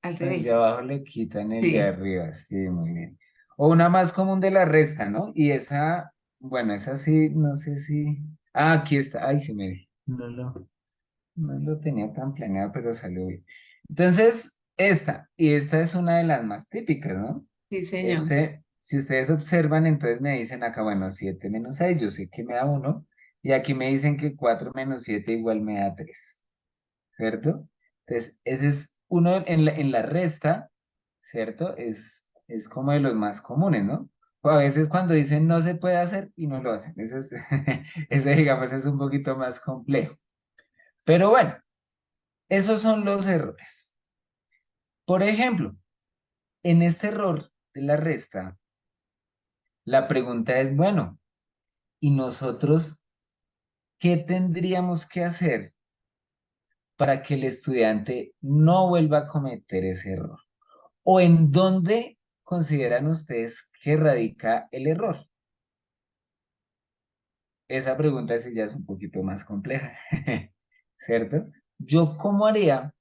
al Al de revés. abajo le quitan el de Sí. arriba, sí, muy bien. O una más común de la resta, ¿no? Y esa, bueno, esa sí, no sé si. Ah, aquí está, ay, sí me vi. No lo tenía tan planeado, pero salió bien. Entonces, y esta es una de las más típicas, ¿no? Sí, señor. Si ustedes observan, entonces me dicen acá, bueno, 7 menos 6, yo sé que me da 1, y aquí me dicen que 4 menos 7 igual me da 3, ¿cierto? Entonces, ese es uno en la resta, ¿cierto? Es como de los más comunes, ¿no? O a veces cuando dicen no se puede hacer y no lo hacen, ese digamos es un poquito más complejo. Pero bueno, esos son los errores. Por ejemplo, en este error de la resta, la pregunta es, bueno, ¿y nosotros qué tendríamos que hacer para que el estudiante no vuelva a cometer ese error? ¿O en dónde consideran ustedes que radica el error? Esa pregunta sí ya es un poquito más compleja, ¿cierto? ¿Yo cómo haría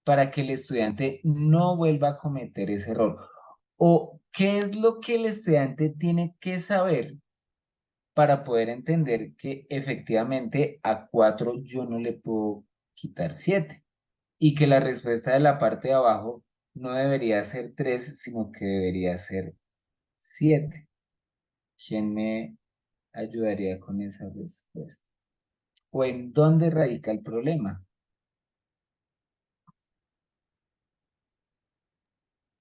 para que el estudiante no vuelva a cometer ese error? ¿O qué es lo que el estudiante tiene que saber para poder entender que efectivamente a 4 yo no le puedo quitar 7 y que la respuesta de la parte de abajo no debería ser 3 sino que debería ser 7? ¿Quién me ayudaría con esa respuesta? ¿O en dónde radica el problema?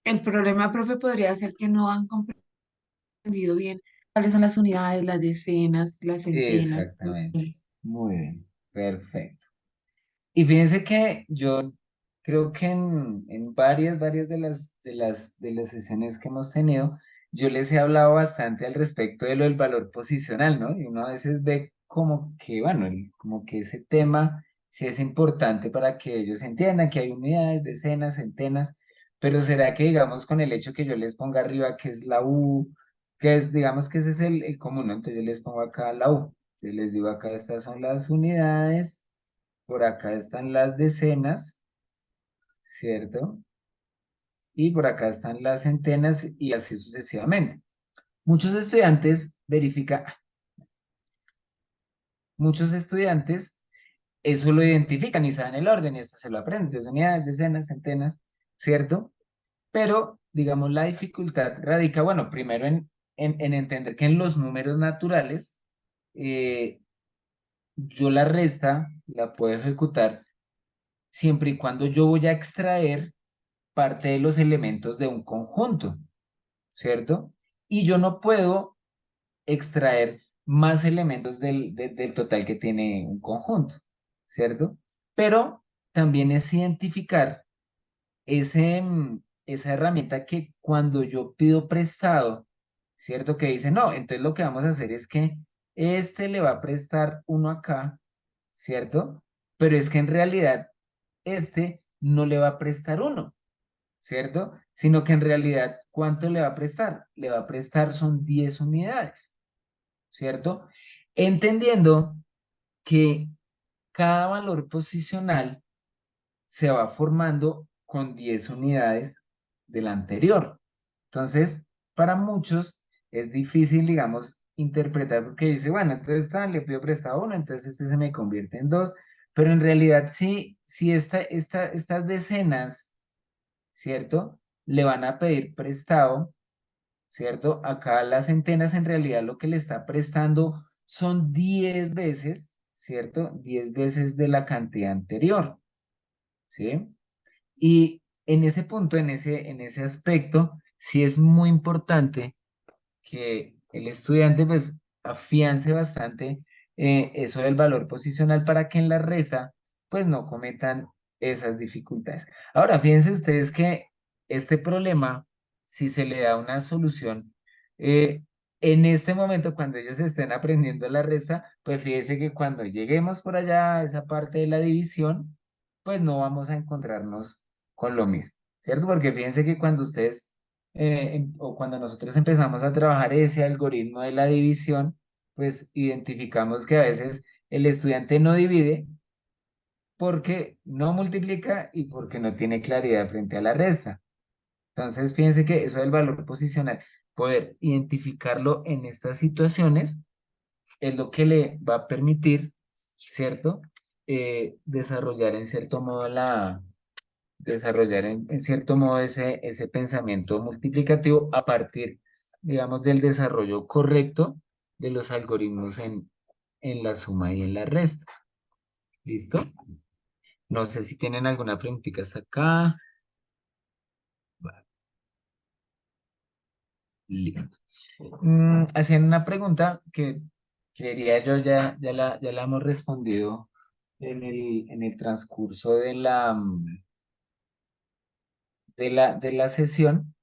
El problema, profe, podría ser que no han comprendido bien cuáles son las unidades, las decenas, las centenas. Exactamente. Muy bien. Perfecto. Y fíjense que yo creo que en varias de las sesiones que hemos tenido, yo les he hablado bastante al respecto de lo del valor posicional, ¿no? Y uno a veces ve como que, bueno, como que ese tema sí es importante para que ellos entiendan que hay unidades, decenas, centenas, pero ¿será que, digamos, con el hecho que yo les ponga arriba que es la U, que es, digamos que ese es el común, ¿no? Entonces yo les pongo acá la U, yo les digo acá estas son las unidades, por acá están las decenas, ¿cierto? Y por acá están las centenas y así sucesivamente. Muchos estudiantes verifican, muchos estudiantes eso lo identifican y saben el orden y esto se lo aprenden, entonces unidades, decenas, centenas, ¿cierto? Pero, digamos, la dificultad radica, bueno, primero en entender que en los números naturales, eh, yo la resta la puedo ejecutar siempre y cuando yo voy a extraer parte de los elementos de un conjunto, ¿cierto? Y yo no puedo extraer más elementos del total que tiene un conjunto, ¿cierto? Pero también es identificar esa herramienta que cuando yo pido prestado, ¿cierto? Que dice, no, entonces lo que vamos a hacer es que este le va a prestar uno acá, ¿cierto? Pero es que en realidad este no le va a prestar uno, ¿cierto? Sino que en realidad, ¿cuánto le va a prestar? Le va a prestar son 10 unidades, ¿cierto? Entendiendo que cada valor posicional se va formando con 10 unidades del anterior. Entonces, para muchos es difícil, digamos, interpretar porque dice, bueno, entonces le pido prestado uno, entonces este se me convierte en dos, pero en realidad sí, si estas decenas, ¿cierto? Le van a pedir prestado, ¿cierto? Acá las centenas en realidad lo que le está prestando son 10 veces, ¿cierto? 10 veces de la cantidad anterior, ¿sí? Y en ese punto, en ese aspecto, sí es muy importante que el estudiante pues afiance bastante eso del valor posicional para que en la resta pues no cometan esas dificultades. Ahora, fíjense ustedes que este problema, si se le da una solución, eh, en este momento cuando ellos estén aprendiendo la resta, pues fíjense que cuando lleguemos por allá a esa parte de la división, pues no vamos a encontrarnos con lo mismo, ¿cierto? Porque fíjense que cuando ustedes o cuando nosotros empezamos a trabajar ese algoritmo de la división, pues identificamos que a veces el estudiante no divide porque no multiplica y porque no tiene claridad frente a la resta. Entonces, fíjense que eso del valor posicional, poder identificarlo en estas situaciones, es lo que le va a permitir, ¿cierto? Desarrollar en cierto modo desarrollar en cierto modo ese pensamiento multiplicativo a partir, digamos, del desarrollo correcto de los algoritmos en la suma y en la resta. ¿Listo? No sé si tienen alguna preguntita hasta acá. Va, listo. Hacían una pregunta que creería yo ya la hemos respondido en el transcurso de la sesión.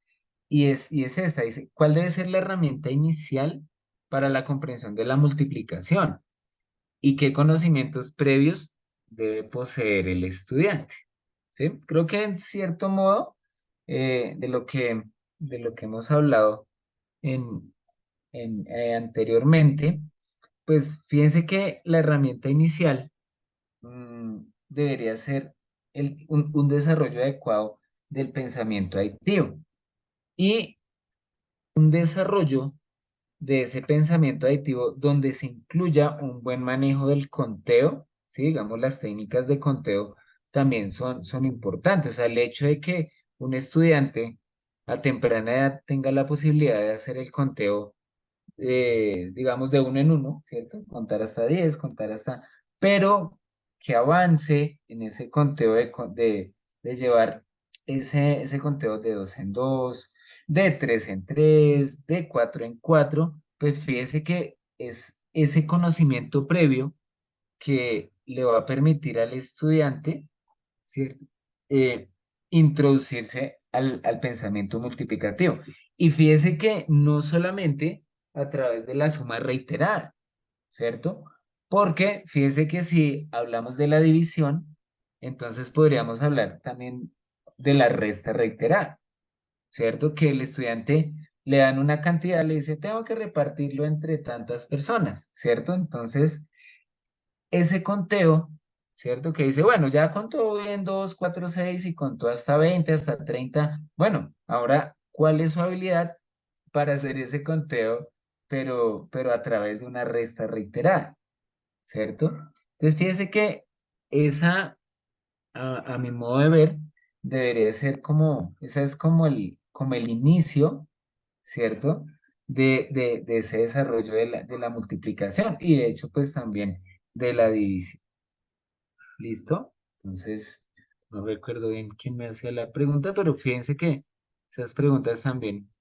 Y es esta, dice, ¿cuál debe ser la herramienta inicial para la comprensión de la multiplicación? ¿Y qué conocimientos previos debe poseer el estudiante? ¿Sí? Creo que en cierto modo, de lo que hemos hablado en, anteriormente, pues fíjense que la herramienta inicial debería ser un desarrollo adecuado del pensamiento adictivo y un desarrollo de ese pensamiento adictivo donde se incluya un buen manejo del conteo, ¿sí? Digamos, las técnicas de conteo también son importantes. O sea, el hecho de que un estudiante a temprana edad tenga la posibilidad de hacer el conteo, digamos, de uno en uno, ¿cierto? Contar hasta 10, contar hasta... Pero que avance en ese conteo de llevar ese conteo de 2 en 2, de 3 en 3, de 4 en 4, pues fíjese que es ese conocimiento previo que le va a permitir al estudiante, ¿cierto? Eh, introducirse al pensamiento multiplicativo. Y fíjese que no solamente a través de la suma reiterada, ¿cierto? Porque fíjese que si hablamos de la división, entonces podríamos hablar también de la resta reiterada, ¿cierto? Que el estudiante le dan una cantidad, le dice, tengo que repartirlo entre tantas personas, ¿cierto? Entonces, ese conteo, ¿cierto? Que dice, bueno, ya contó bien 2, 4, 6 y contó hasta 20, hasta 30. Bueno, ahora, ¿cuál es su habilidad para hacer ese conteo, pero a través de una resta reiterada, ¿cierto? Entonces, fíjese que esa, a mi modo de ver, debería ser como, esa es como el inicio, ¿cierto? De ese desarrollo de la multiplicación y de hecho, pues también de la división. ¿Listo? Entonces, no recuerdo bien quién me hacía la pregunta, pero fíjense que esas preguntas también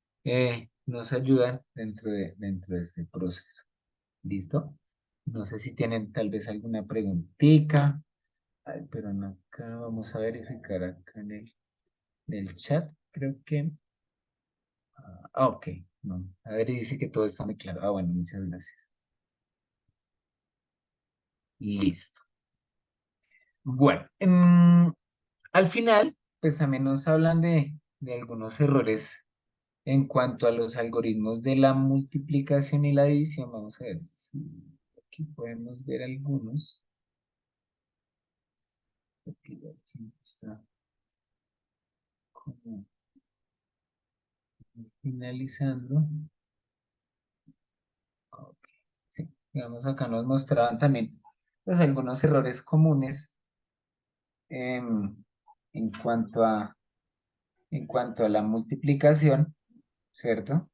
nos ayudan dentro de este proceso. ¿Listo? No sé si tienen tal vez alguna preguntita. Ay, pero no, acá vamos a verificar acá en el chat. Creo que... ok, no. A ver, y dice que todo está muy claro. Ah, bueno, muchas gracias. Listo. Bueno, al final, pues también nos hablan de algunos errores en cuanto a los algoritmos de la multiplicación y la división. Vamos a ver si aquí podemos ver algunos. Aquí ya siempre está como finalizando. Ok, sí, digamos acá nos mostraban también pues algunos errores comunes em, en en cuanto a la multiplicación, ¿cierto?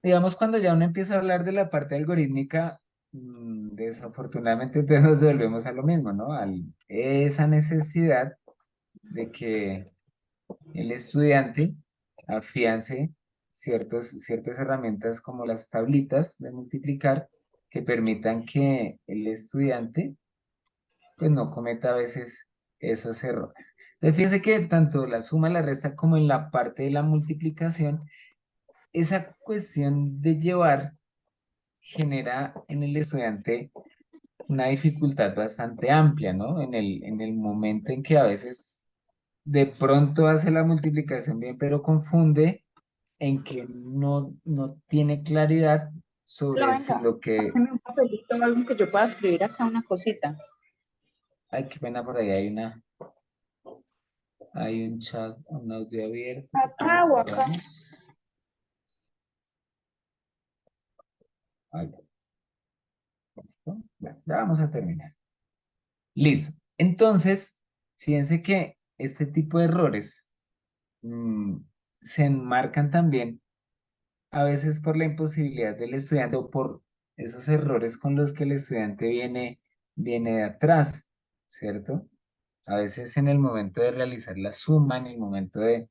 Digamos, cuando ya uno empieza a hablar de la parte algorítmica, desafortunadamente entonces nos volvemos a lo mismo, ¿no? Esa necesidad de que el estudiante afiance ciertas herramientas como las tablitas de multiplicar que permitan que el estudiante pues no cometa a veces esos errores. Entonces, fíjese que tanto la suma, la resta como en la parte de la multiplicación, esa cuestión de llevar genera en el estudiante una dificultad bastante amplia, ¿no? En el momento en que a veces de pronto hace la multiplicación bien, pero confunde en que no tiene claridad Pero sobre si venga, lo que... pásame un papelito o algo que yo pueda escribir acá una cosita. Ay, qué pena, por ahí hay un chat, un audio abierto. Acá o acá. Vamos. Ahí, ¿listo? Bueno, ya vamos a terminar. Listo. Entonces, Fíjense que este tipo de errores se enmarcan también a veces por la imposibilidad del estudiante o por esos errores con los que el estudiante viene de atrás, ¿cierto? A veces en el momento de realizar la suma, en el momento de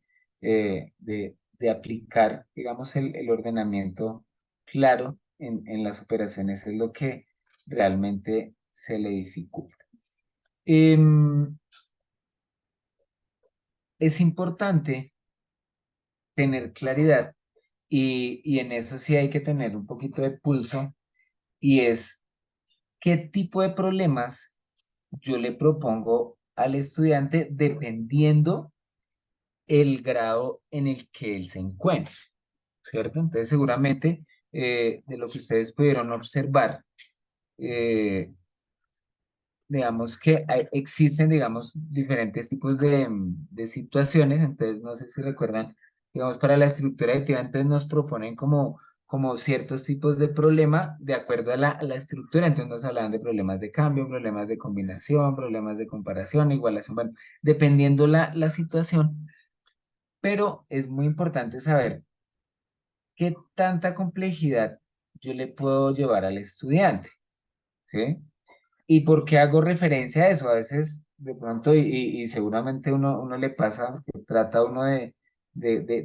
aplicar, digamos, el ordenamiento claro en las operaciones es lo que realmente se le dificulta. Es importante tener claridad y en eso sí hay que tener un poquito de pulso y es qué tipo de problemas yo le propongo al estudiante dependiendo el grado en el que él se encuentra, ¿cierto? Entonces seguramente de lo que ustedes pudieron observar, eh, digamos que existen, digamos, diferentes tipos de situaciones, entonces no sé si recuerdan, digamos, para la estructura adictiva, entonces nos proponen como ciertos tipos de problema de acuerdo a la estructura, entonces nos hablaban de problemas de cambio, problemas de combinación, problemas de comparación, igualación, bueno, dependiendo la situación, pero es muy importante saber qué tanta complejidad yo le puedo llevar al estudiante, ¿sí? ¿Y por qué hago referencia a eso? A veces, de pronto, y seguramente uno le pasa, que trata uno de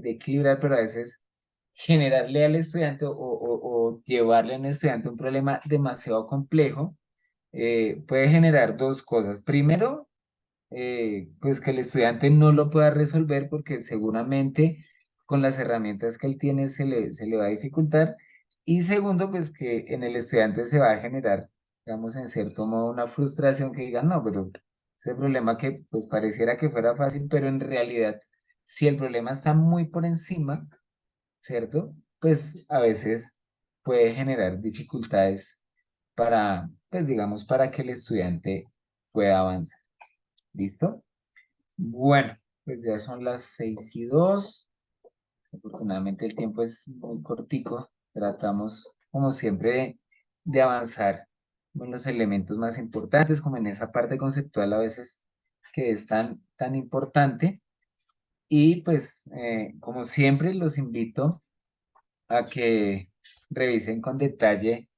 equilibrar, pero a veces generarle al estudiante o llevarle al estudiante un problema demasiado complejo puede generar dos cosas. Primero, pues que el estudiante no lo pueda resolver porque seguramente con las herramientas que él tiene se le va a dificultar. Y segundo, pues que en el estudiante se va a generar, digamos, en cierto modo una frustración que diga, no, pero ese problema que pues pareciera que fuera fácil, pero en realidad, si el problema está muy por encima, ¿cierto? Pues a veces puede generar dificultades para, pues digamos, para que el estudiante pueda avanzar. ¿Listo? Bueno, pues ya son las 6:02. Afortunadamente el tiempo es muy cortico. Tratamos, como siempre, de avanzar con los elementos más importantes, como en esa parte conceptual a veces que es tan importante. Y pues, como siempre, los invito a que revisen con detalle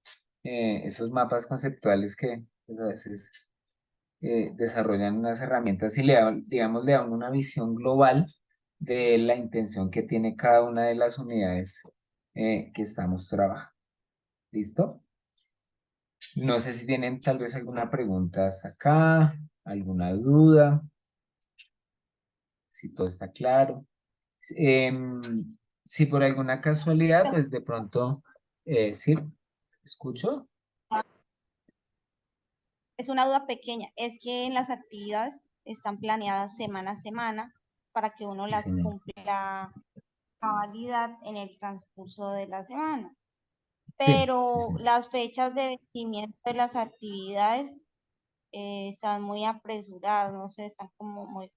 esos mapas conceptuales que pues, a veces desarrollan unas herramientas y digamos, le dan una visión global de la intención que tiene cada una de las unidades que estamos trabajando. ¿Listo? No sé si tienen tal vez alguna pregunta hasta acá, alguna duda, si todo está claro. Em, si por alguna casualidad, pues de pronto, sí, ¿escucho? Es una duda pequeña, es que en las actividades están planeadas semana a semana para que uno Sí, las señor. cumpla a cabalidad en el transcurso de la semana. Sí, sí, Pero señor. las fechas de vencimiento de las actividades están muy apresuradas, no sé, están como muy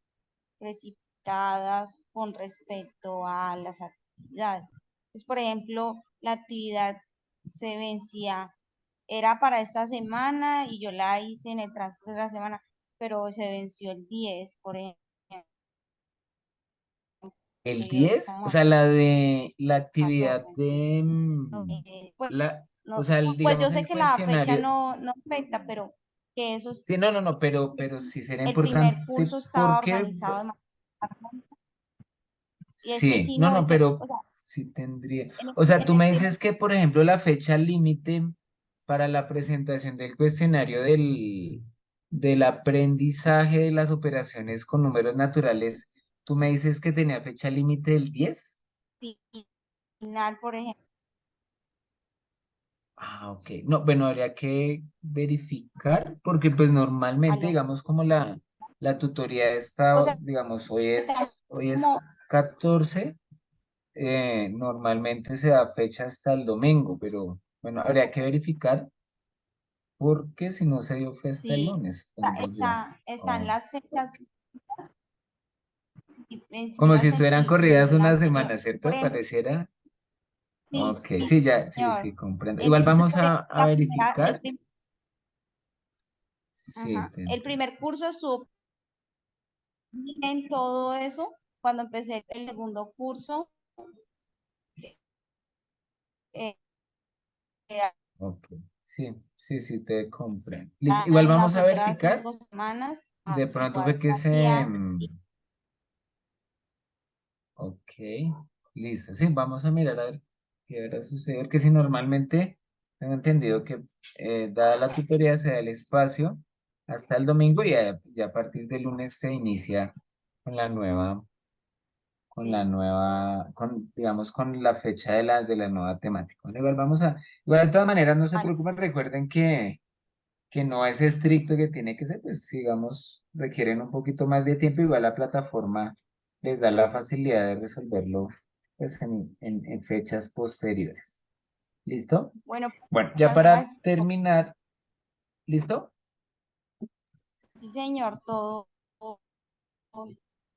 precipitadas con respecto a las actividades. Entonces, por ejemplo, la actividad se vencía, era para esta semana y yo la hice en el transcurso de la semana, pero se venció el 10, por ejemplo, El y hoy 10, o estamos sea, la de la a actividad 14. de, Pues, o no, sea, pues yo digamos sé el que la fecha cuestionario, no afecta, pero que eso, sí, no, no, no, pero sí sería el primer importante curso estaba porque, organizado de manera y este sí, sí no, no, no, o pero sea, sí tendría, en el, o sea, en tú el me primer dices que, por ejemplo, la fecha límite para la presentación del cuestionario del aprendizaje de las operaciones con números naturales, tú me dices que tenía fecha límite del 10. final, por ejemplo, Ah, ok. No, bueno, habría que verificar porque pues normalmente, aló. digamos, como la tutoría O está, sea, digamos, está hoy es como 14, normalmente se da fecha hasta el domingo, pero bueno, habría que verificar porque si no se dio fue hasta el sí, lunes, pongo yo. están Oh. las fechas sí, Como si vencidas estuvieran en corridas el una anterior. semana, Por ¿cierto? ejemplo, Pareciera. sí, Ok, sí, sí, ya, sí, señor. sí, comprendo. Igual Entonces, vamos por ejemplo, a verificar. Sí, el primer curso estuvo en todo eso, cuando empecé el segundo curso, eh, era Ok, sí, sí, sí, te comprendo. Listo, igual en vamos las a otras verificar. 5 semanas, De pronto igual fue que se... copia. Ok, listo. Sí, vamos a mirar a ver qué va a suceder. Que si normalmente tengo entendido que dada la tutoría se da el espacio hasta el domingo y ya a partir del lunes se inicia con digamos, con la fecha de la nueva temática. Bueno, igual de todas maneras, no se preocupen, recuerden que no es estricto que tiene que ser, pues digamos, requieren un poquito más de tiempo, igual la plataforma les da la facilidad de resolverlo pues en fechas posteriores. ¿Listo? Bueno, Bueno, ya muchas para gracias. terminar, ¿listo? Sí, señor, todo,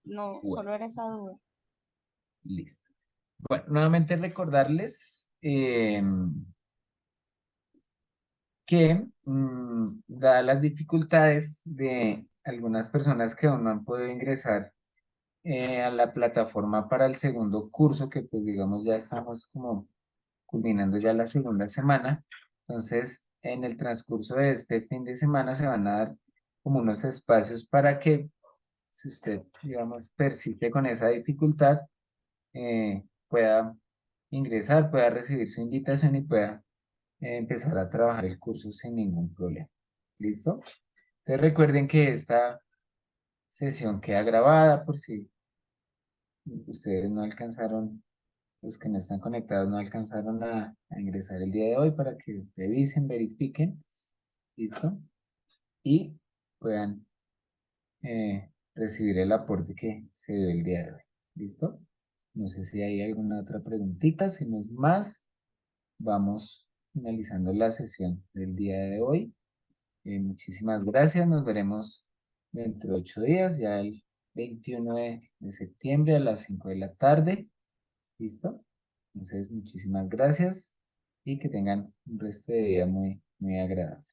no, Bueno, solo era esa duda. listo. Bueno, nuevamente recordarles que, dadas las dificultades de algunas personas que aún no han podido ingresar a la plataforma para el segundo curso, que pues digamos ya estamos como culminando ya la segunda semana. Entonces, en el transcurso de este fin de semana se van a dar como unos espacios para que, si usted, digamos, persiste con esa dificultad, pueda ingresar, pueda recibir su invitación y pueda empezar a trabajar el curso sin ningún problema. ¿Listo? Entonces recuerden que esta sesión queda grabada por si ustedes no alcanzaron, los que no están conectados no alcanzaron a ingresar el día de hoy para que revisen, verifiquen, ¿listo? Y puedan recibir el aporte que se dio el día de hoy, ¿listo? No sé si hay alguna otra preguntita, si no es más, vamos finalizando la sesión del día de hoy. Muchísimas gracias, nos veremos dentro de 8 días, ya el 21 de septiembre a las 5 de la tarde. ¿Listo? Entonces, muchísimas gracias y que tengan un resto de día muy, muy agradable.